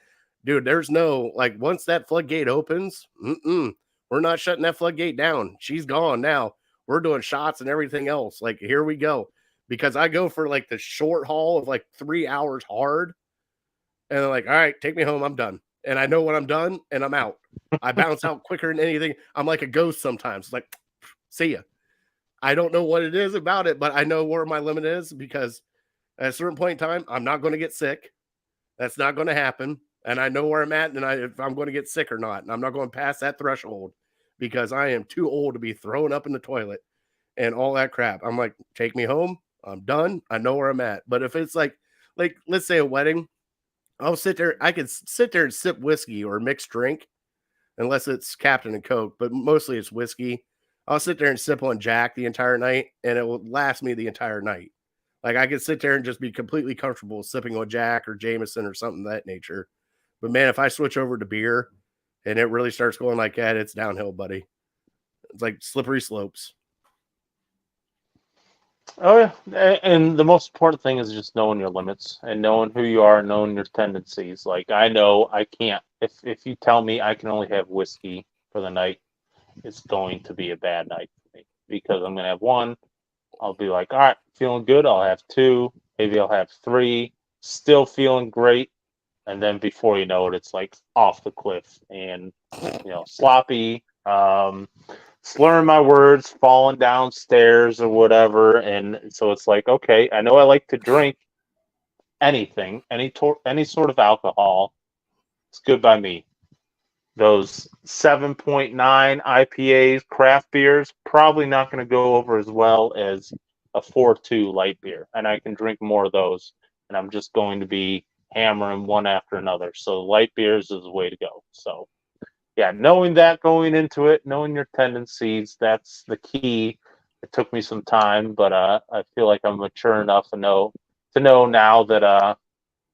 dude, there's no, like once that floodgate opens, we're not shutting that floodgate down. She's gone now. We're doing shots and everything else. Like, here we go. because I go for like the short haul of like 3 hours hard. And they're like, all right, take me home. I'm done. And I know when I'm done and I'm out. I bounce out quicker than anything. I'm like a ghost sometimes. Like, see ya. I don't know what it is about it, but I know where my limit is because at a certain point in time, I'm not going to get sick. That's not going to happen. And I know where I'm at and if I'm going to get sick or not. And I'm not going past that threshold because I am too old to be thrown up in the toilet and all that crap. I'm like, take me home. I'm done. I know where I'm at. But if it's like let's say a wedding, I'll sit there. I could sit there and sip whiskey or mixed drink unless it's Captain and Coke, but mostly it's whiskey. I'll sit there and sip on Jack the entire night and it will last me the entire night. Like I could sit there and just be completely comfortable sipping on Jack or Jameson or something of that nature. But man, if I switch over to beer and it really starts going like that, it's downhill, buddy. It's like slippery slopes. Oh yeah, and the most important thing is just knowing your limits and knowing who you are, knowing your tendencies. Like I know I can't. If you tell me I can only have whiskey for the night, it's going to be a bad night for me because I'm gonna have one. I'll be like, all right, feeling good. I'll have two, maybe I'll have three, still feeling great, and then before you know it, it's like off the cliff and sloppy. Slurring my words, falling downstairs or whatever, and so it's like, okay, I know I like to drink anything, any sort of alcohol. It's good by me. Those 7.9 IPAs, craft beers, probably not going to go over as well as a 4.2 light beer, and I can drink more of those, and I'm just going to be hammering one after another. So light beers is the way to go. So. Yeah, knowing that going into it, knowing your tendencies, that's the key. It took me some time, but I feel like I'm mature enough to know now that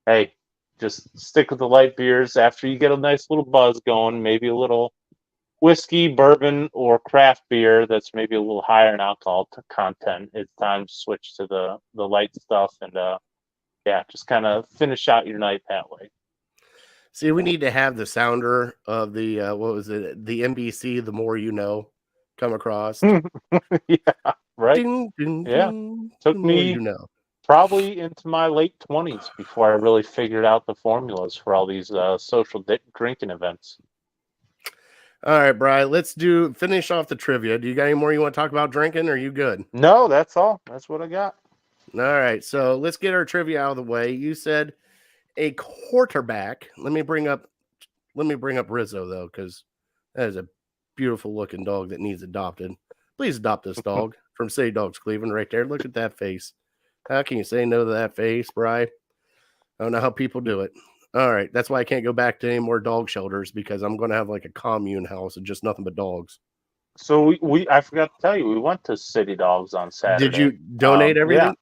hey, just stick with the light beers. After you get a nice little buzz going, maybe a little whiskey, bourbon, or craft beer that's maybe a little higher in alcohol content. It's time to switch to the light stuff and just kind of finish out your night that way. See, we need to have the sounder of the what was it? The NBC, The More You Know, come across. Yeah, right. Ding, ding, Yeah, ding, took the more me you know. probably into my late 20s before I really figured out the formulas for all these social drinking events. All right, Brian, let's finish off the trivia. Do you got any more you want to talk about drinking? Or are you good? No, that's all. That's what I got. All right, so let's get our trivia out of the way. You said a quarterback. Let me bring up Rizzo though, because that is a beautiful looking dog that needs adopted. Please adopt this dog from City Dogs Cleveland right there. Look at that face. How can you say no to that face, Bri? I don't know how people do it. All right, that's why I can't go back to any more dog shelters because I'm going to have like a commune house and just nothing but dogs. So I forgot to tell you, we went to City Dogs on Saturday. Did you donate everything?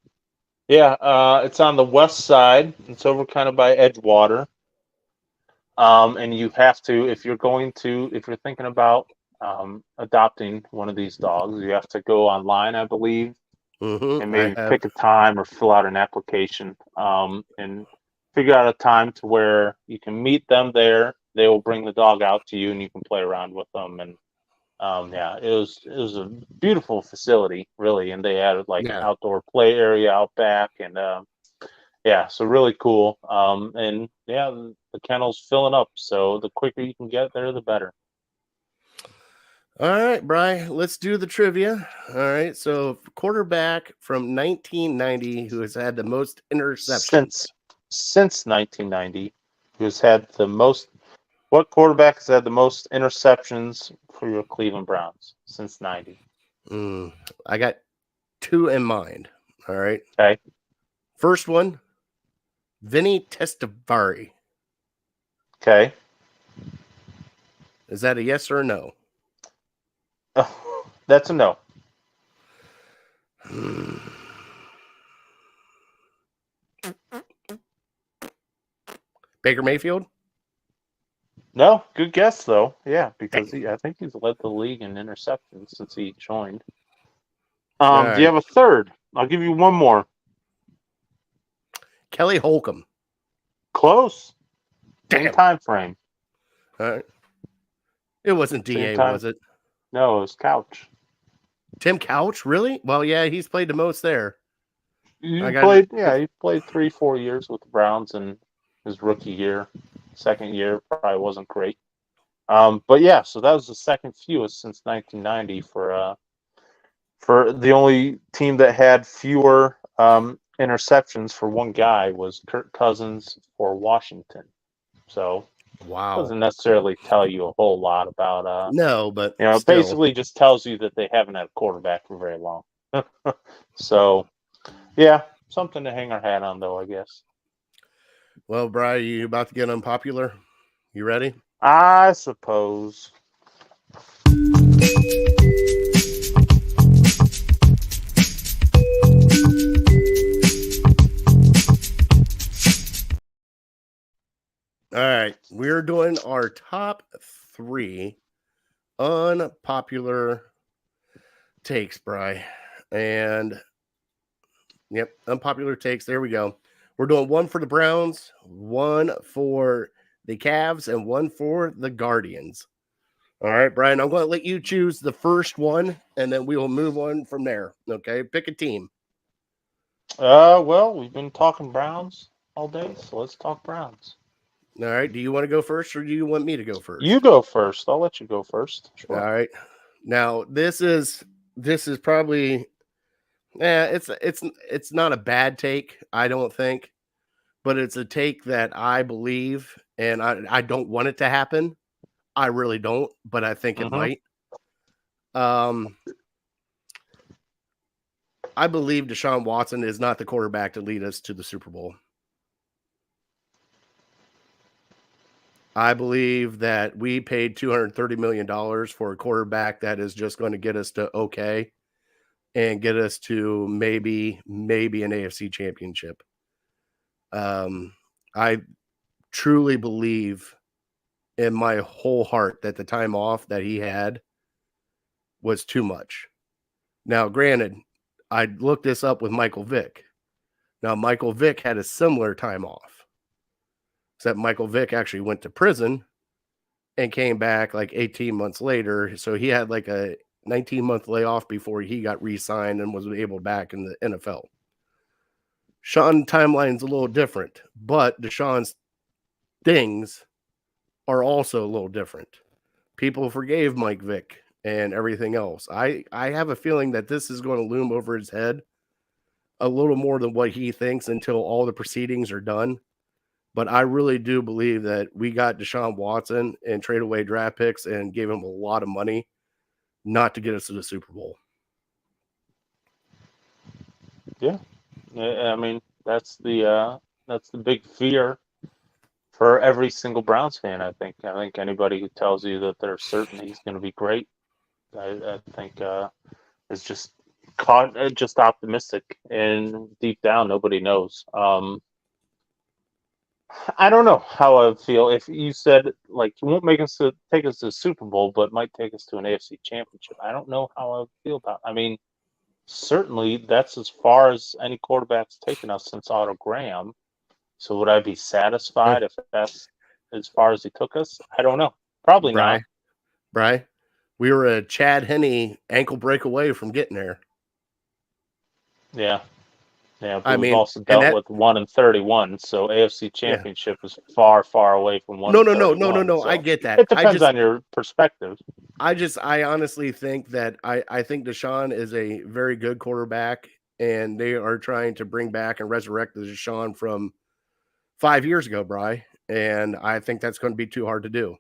Yeah. It's on the west side. It's over kind of by Edgewater. And you have to, if you're thinking about adopting one of these dogs, you have to go online, I believe, and maybe pick a time or fill out an application, and figure out a time to where you can meet them there. They will bring the dog out to you, and you can play around with them. And it was a beautiful facility, really, and they added an outdoor play area out back, and so really cool. And the kennel's filling up, so the quicker you can get there, the better. All right, Bri, let's do the trivia. All right, so quarterback from 1990 who has had the most interceptions. Since 1990, who has had the most. What quarterback has had the most interceptions for your Cleveland Browns since 90? I got two in mind. All right. Okay. First one, Vinny Testaverde. Okay. Is that a yes or a no? That's a no. Baker Mayfield? No, good guess though. Yeah, because I think he's led the league in interceptions since he joined. Do you have a third? I'll give you one more. Kelly Holcomb. Close. Same time frame. All right. It wasn't DA, was it? No, it was Couch. Tim Couch, really? Well, yeah, he's played the most there. He played 3-4 years with the Browns in his rookie year. Second year probably wasn't great. But yeah, so that was the second fewest since 1990 for the only team that had fewer interceptions for one guy was Kirk Cousins for Washington. So Wow. doesn't necessarily tell you a whole lot about no, but it basically just tells you that they haven't had a quarterback for very long. So yeah, something to hang our hat on though, I guess. Well, Bri, you about to get unpopular? You ready? I suppose. All right, we're doing our top 3 unpopular takes, Bri. And yep, unpopular takes. There we go. We're doing one for the Browns, one for the Cavs, and one for the Guardians. All right, Brian, I'm going to let you choose the first one, and then we will move on from there. Okay, pick a team. Well, we've been talking Browns all day, so let's talk Browns. All right, do you want to go first, or do you want me to go first? You go first. I'll let you go first. Sure. All right. Now, this is probably it's not a bad take, I don't think, but it's a take that I believe, and I don't want it to happen. I really don't, but I think it might. I believe Deshaun Watson is not the quarterback to lead us to the Super Bowl. I believe that we paid $230 million for a quarterback that is just going to get us to okay and get us to maybe an AFC championship. I truly believe in my whole heart that the time off that he had was too much. Now, granted, I looked this up with Michael Vick. Now, Michael Vick had a similar time off. Except Michael Vick actually went to prison and came back like 18 months later. So he had like a 19-month layoff before he got re-signed and was able back in the NFL. Sean's timeline's a little different, but Deshaun's things are also a little different. People forgave Mike Vick and everything else. I have a feeling that this is going to loom over his head a little more than what he thinks until all the proceedings are done. But I really do believe that we got Deshaun Watson and trade away draft picks and gave him a lot of money not to get us to the Super Bowl. Yeah. I mean, that's the big fear for every single Browns fan, I think. I think anybody who tells you that they're certain he's going to be great, I think is just optimistic. And deep down, nobody knows. I don't know how I would feel if you said, like, you won't take us to the Super Bowl, but might take us to an AFC championship. I don't know how I would feel about it. I mean, certainly that's as far as any quarterback's taken us since Otto Graham. So would I be satisfied if that's as far as he took us? I don't know. Probably not. Bri, we were a Chad Henne ankle break away from getting there. Yeah. Yeah, but we've also dealt with 1-31, so AFC Championship is far, far away from 1-31. No. So I get that. It depends on your perspective. I honestly think that I think Deshaun is a very good quarterback, and they are trying to bring back and resurrect the Deshaun from 5 years ago, Bri, and I think that's going to be too hard to do.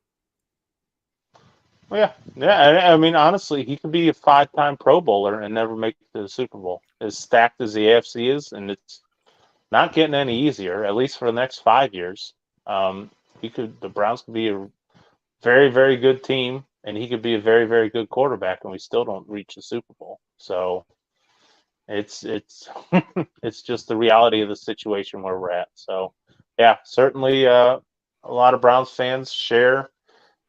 Well, yeah. I mean, honestly, he could be a 5-time Pro Bowler and never make it to the Super Bowl. As stacked as the AFC is, and it's not getting any easier, at least for the next 5 years. The Browns could be a very, very good team, and he could be a very, very good quarterback, and we still don't reach the Super Bowl. So it's it's just the reality of the situation where we're at. So yeah, certainly a lot of Browns fans share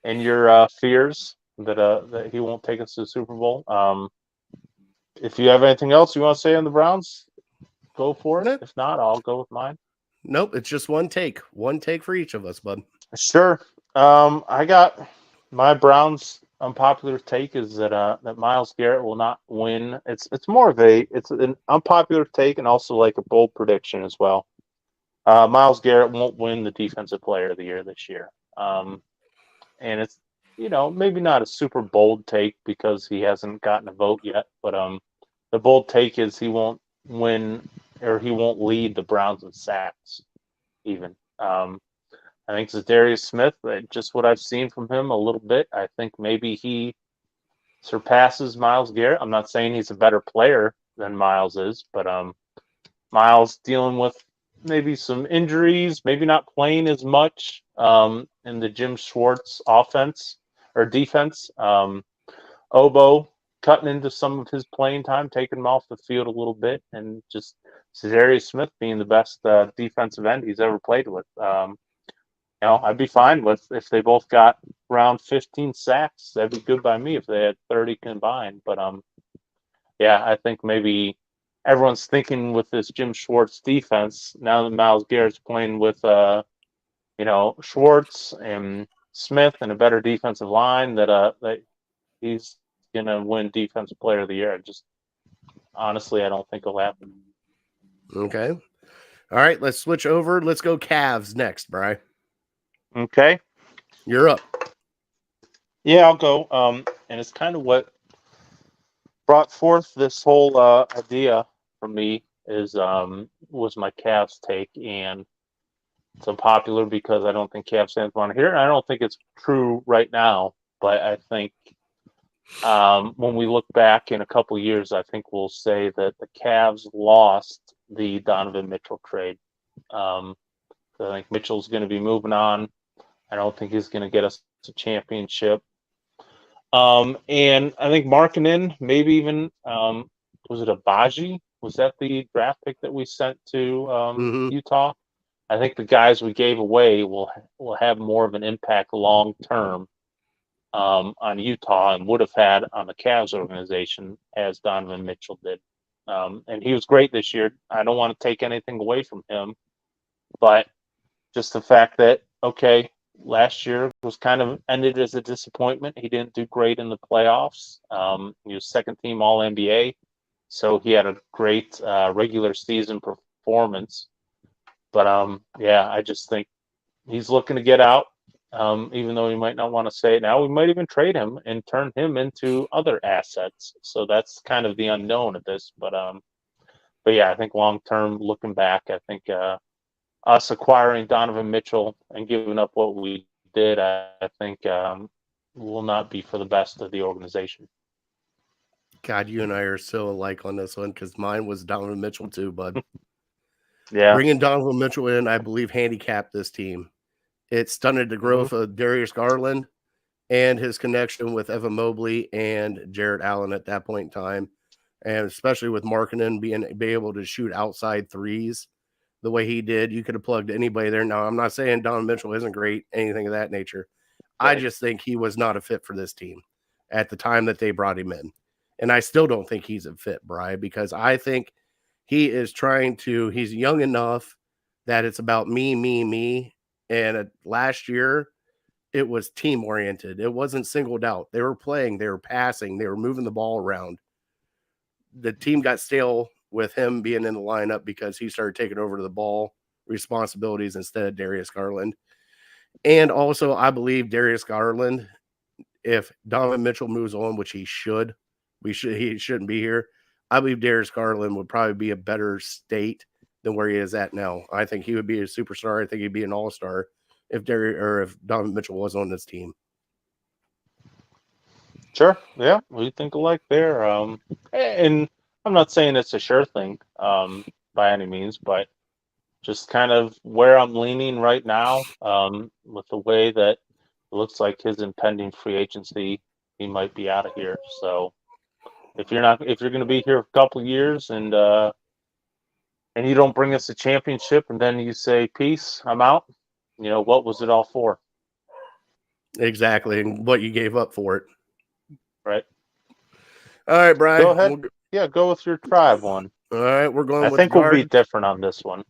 in your fears that he won't take us to the Super Bowl. If you have anything else you want to say on the Browns, go for it. No. If not, I'll go with mine. Nope, it's just one take for each of us, bud. Sure. I got my Browns unpopular take is that Myles Garrett will not win. It's more of it's an unpopular take and also like a bold prediction as well. Myles Garrett won't win the Defensive Player of the Year this year. And it's maybe not a super bold take because he hasn't gotten a vote yet, but the bold take is he won't win or he won't lead the Browns in sacks even. I think Zadarius Smith, just what I've seen from him a little bit, I think maybe he surpasses Myles Garrett. I'm not saying he's a better player than Myles is, but Myles dealing with maybe some injuries, maybe not playing as much in the Jim Schwartz offense or defense. Obo cutting into some of his playing time, taking him off the field a little bit, and just Zadarius Smith being the best defensive end he's ever played with. I'd be fine with if they both got around 15 sacks. That'd be good by me if they had 30 combined. But I think maybe everyone's thinking with this Jim Schwartz defense now that Myles Garrett's playing with Schwartz and Smith and a better defensive line that he's gonna win Defensive Player of the Year. Honestly, I don't think it'll happen. Okay. All right, let's switch over. Let's go Cavs next, Bri. Okay. You're up. Yeah, I'll go. And it's kind of what brought forth this whole idea for me was my Cavs take, and it's unpopular because I don't think Cavs fans want to hear it. And I don't think it's true right now, but I think when we look back in a couple years, I think we'll say that the Cavs lost the Donovan Mitchell trade. So I think Mitchell's going to be moving on. I don't think he's going to get us a championship. And I think Markkanen, maybe even, was it Abaji? Was that the draft pick that we sent to Utah? I think the guys we gave away will have more of an impact long term on Utah and would have had on the Cavs organization as Donovan Mitchell did. And he was great this year. I don't want to take anything away from him, but just the fact that, last year was kind of ended as a disappointment. He didn't do great in the playoffs. He was second team All NBA, so he had a great regular season performance. But I just think he's looking to get out. Even though he might not want to say it now, we might even trade him and turn him into other assets. So that's kind of the unknown at this. But I think long term, looking back, I think us acquiring Donovan Mitchell and giving up what we did, I think will not be for the best of the organization. God, you and I are so alike on this one because mine was Donovan Mitchell too, bud. Yeah. Bringing Donovan Mitchell in, I believe, handicapped this team. It stunted the growth of Darius Garland and his connection with Evan Mobley and Jarrett Allen at that point in time, and especially with Markkanen being able to shoot outside threes the way he did. You could have plugged anybody there. Now, I'm not saying Donovan Mitchell isn't great, anything of that nature. Right. I just think he was not a fit for this team at the time that they brought him in. And I still don't think he's a fit, Bri, because I think he is he's young enough that it's about me. And last year, it was team-oriented. It wasn't singled out. They were playing, they were passing, they were moving the ball around. The team got stale with him being in the lineup because he started taking over the ball responsibilities instead of Darius Garland. And also, I believe Darius Garland, if Donovan Mitchell moves on, which he shouldn't be here, I believe Darius Garland would probably be a better state than where he is at now. I think he would be a superstar. I think he'd be an all-star if Donovan Mitchell was on this team. Sure. Yeah, we think alike there. And I'm not saying it's a sure thing by any means, but just kind of where I'm leaning right now with the way that it looks like his impending free agency, he might be out of here. So if you're going to be here a couple of years and you don't bring us a championship and then you say, peace, I'm out, what was it all for? Exactly. And what you gave up for it. Right. All right, Brian. Go ahead. Go with your tribe one. All right, we're going with I think we'll be different on this one.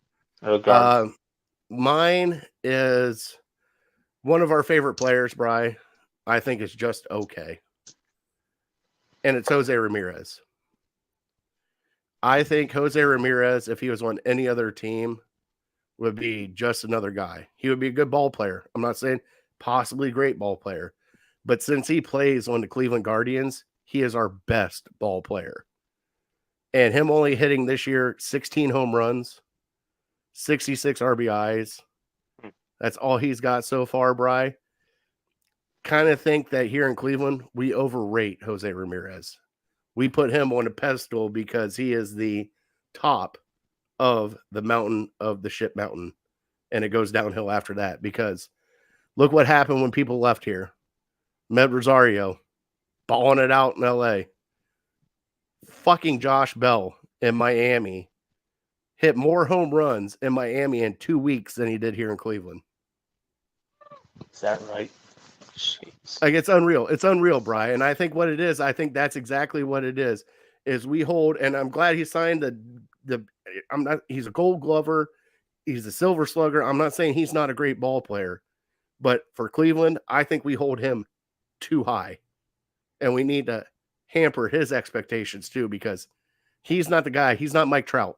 Mine is one of our favorite players, Bri. I think is just okay. And it's Jose Ramirez. I think Jose Ramirez, if he was on any other team, would be just another guy. He would be a good ball player. I'm not saying possibly great ball player, but since he plays on the Cleveland Guardians, he is our best ball player. And him only hitting this year 16 home runs, 66 RBIs. That's all he's got so far, Bri. Kind of think that here in Cleveland, we overrate Jose Ramirez. We put him on a pedestal because he is the top of the mountain of the ship mountain. And it goes downhill after that because look what happened when people left here. Med Rosario, balling it out in LA. Fucking Josh Bell in Miami hit more home runs in Miami in 2 weeks than he did here in Cleveland. Is that right? Jeez. Like it's unreal. It's unreal, Brian. And I think what it is, I think that's exactly what it is we hold, and I'm glad he signed he's a gold glover. He's a silver slugger. I'm not saying he's not a great ball player, but for Cleveland, I think we hold him too high. And we need to hamper his expectations too, because he's not the guy. He's not Mike Trout.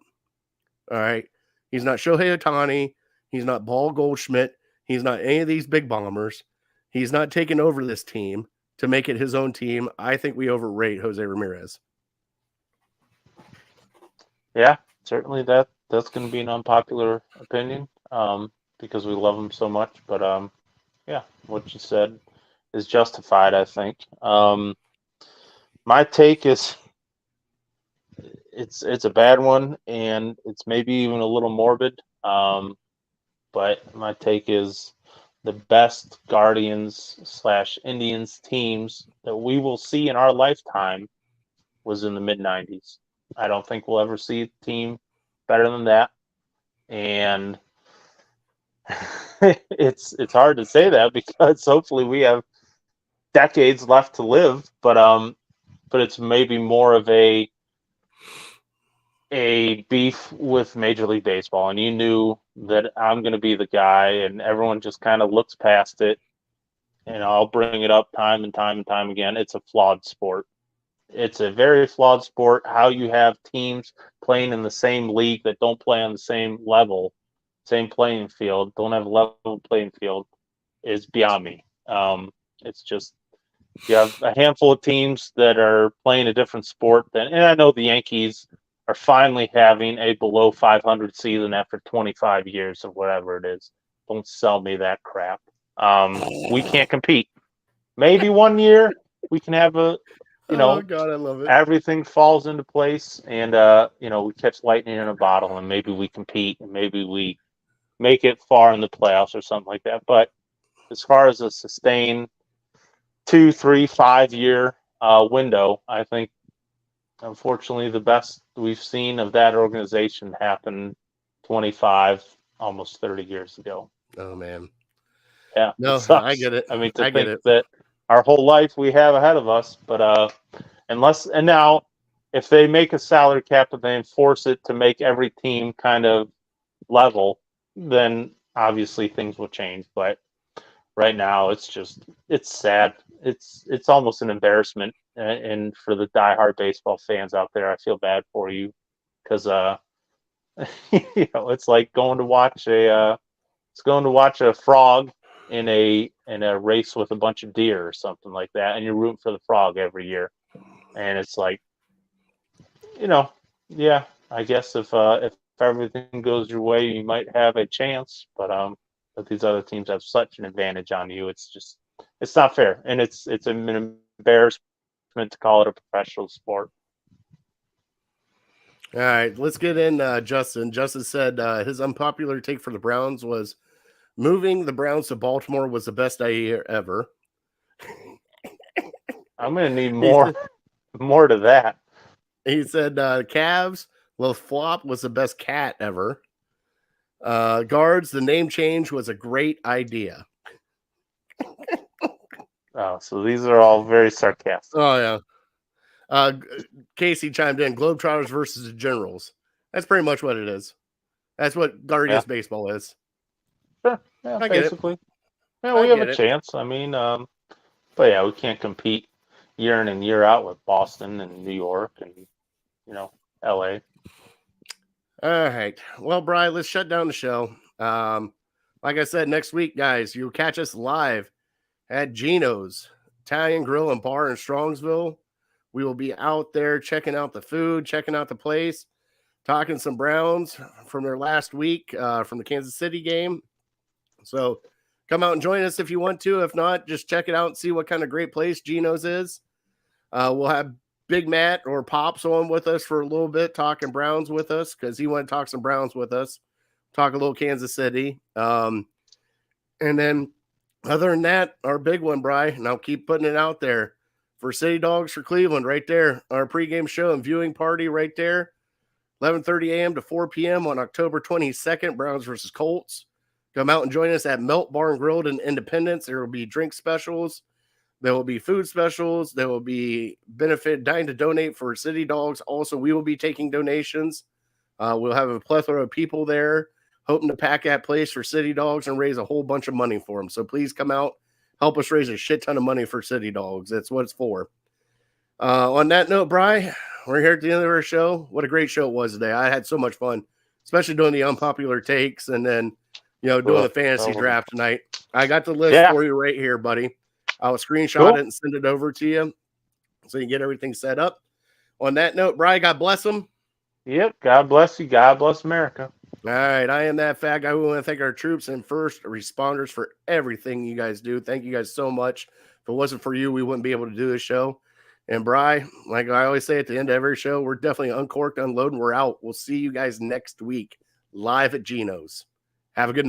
All right. He's not Shohei Ohtani. He's not Paul Goldschmidt. He's not any of these big bombers. He's not taking over this team to make it his own team. I think we overrate Jose Ramirez. Yeah, certainly that's going to be an unpopular opinion because we love him so much. But yeah, what you said is justified, I think. My take is it's a bad one, and it's maybe even a little morbid. But my take is the best Guardians/Indians teams that we will see in our lifetime was in the mid-90s. I don't think we'll ever see a team better than that. And it's hard to say that because hopefully we have decades left to live, but it's maybe more of a beef with Major League Baseball, and you knew that I'm going to be the guy, and everyone just kind of looks past it, and I'll bring it up time and time and time again. It's a flawed sport. It's a very flawed sport. How you have teams playing in the same league that don't play on the same level, same playing field, don't have a level playing field is beyond me. It's just you have a handful of teams that are playing a different sport and I know the Yankees are finally having a below 500 season after 25 years of whatever it is. Don't sell me that crap. We can't compete. Maybe one year we can have Oh God, I love it. Everything falls into place, and we catch lightning in a bottle, and maybe we compete, and maybe we make it far in the playoffs or something like that. But as far as a sustained 2, 3, 5 year window, I think unfortunately the best we've seen of that organization happened 25, almost 30 years ago. Oh man. Yeah. No, I get it. I mean, I get it. That our whole life we have ahead of us, but now if they make a salary cap and they enforce it to make every team kind of level, then obviously things will change. But right now it's sad. It's almost an embarrassment, and for the diehard baseball fans out there, I feel bad for you because it's like going to watch a frog in a race with a bunch of deer or something like that, and you're rooting for the frog every year, and it's like, yeah, I guess if everything goes your way, you might have a chance, but these other teams have such an advantage on you. It's not fair, and it's an embarrassment to call it a professional sport. All right, let's get in. Justin said his unpopular take for the Browns was moving the Browns to Baltimore was the best idea ever. I'm going to need more to that. He said Cavs, well, flop was the best cat ever. Guards, the name change was a great idea. Oh, so these are all very sarcastic. Oh, yeah. Casey chimed in, Globetrotters versus the Generals. That's pretty much what it is. That's what Guardians baseball is. Sure. Yeah, I basically. get it. Yeah, we have a chance. I mean, But yeah, we can't compete year in and year out with Boston and New York and, LA. All right. Well, Bri, let's shut down the show. Like I said, next week, guys, you'll catch us live at Gino's Italian Grill and Bar in Strongsville. We will be out there checking out the food, checking out the place, talking some Browns from their last week from the Kansas City game. So come out and join us if you want to. If not, just check it out and see what kind of great place Gino's is. We'll have Big Matt or Pops on with us for a little bit, talking Browns with us because he wanted to talk some Browns with us, talk a little Kansas City. And then other than that, our big one, Bri, and I'll keep putting it out there for City Dogs for Cleveland right there. Our pregame show and viewing party right there, 11:30 a.m. to 4 p.m. on October 22nd, Browns versus Colts. Come out and join us at Melt Bar and Grilled in Independence. There will be drink specials. There will be food specials. There will be benefit dine to donate for City Dogs. Also, we will be taking donations. We'll have a plethora of people there hoping to pack that place for City Dogs and raise a whole bunch of money for them. So please come out, help us raise a shit ton of money for City Dogs. That's what it's for. On that note, Bri, we're here at the end of our show. What a great show it was today. I had so much fun, especially doing the unpopular takes and then, doing the fantasy draft tonight. I got the list for you right here, buddy. I'll screenshot it and send it over to you so you get everything set up. On that note, Bri, God bless them. Yep. God bless you. God bless America. All right. I am that fat guy. We want to thank our troops and first responders for everything you guys do. Thank you guys so much. If it wasn't for you, we wouldn't be able to do this show. And Bri, like I always say at the end of every show, we're definitely uncorked, unloading. We're out. We'll see you guys next week live at Gino's. Have a good night.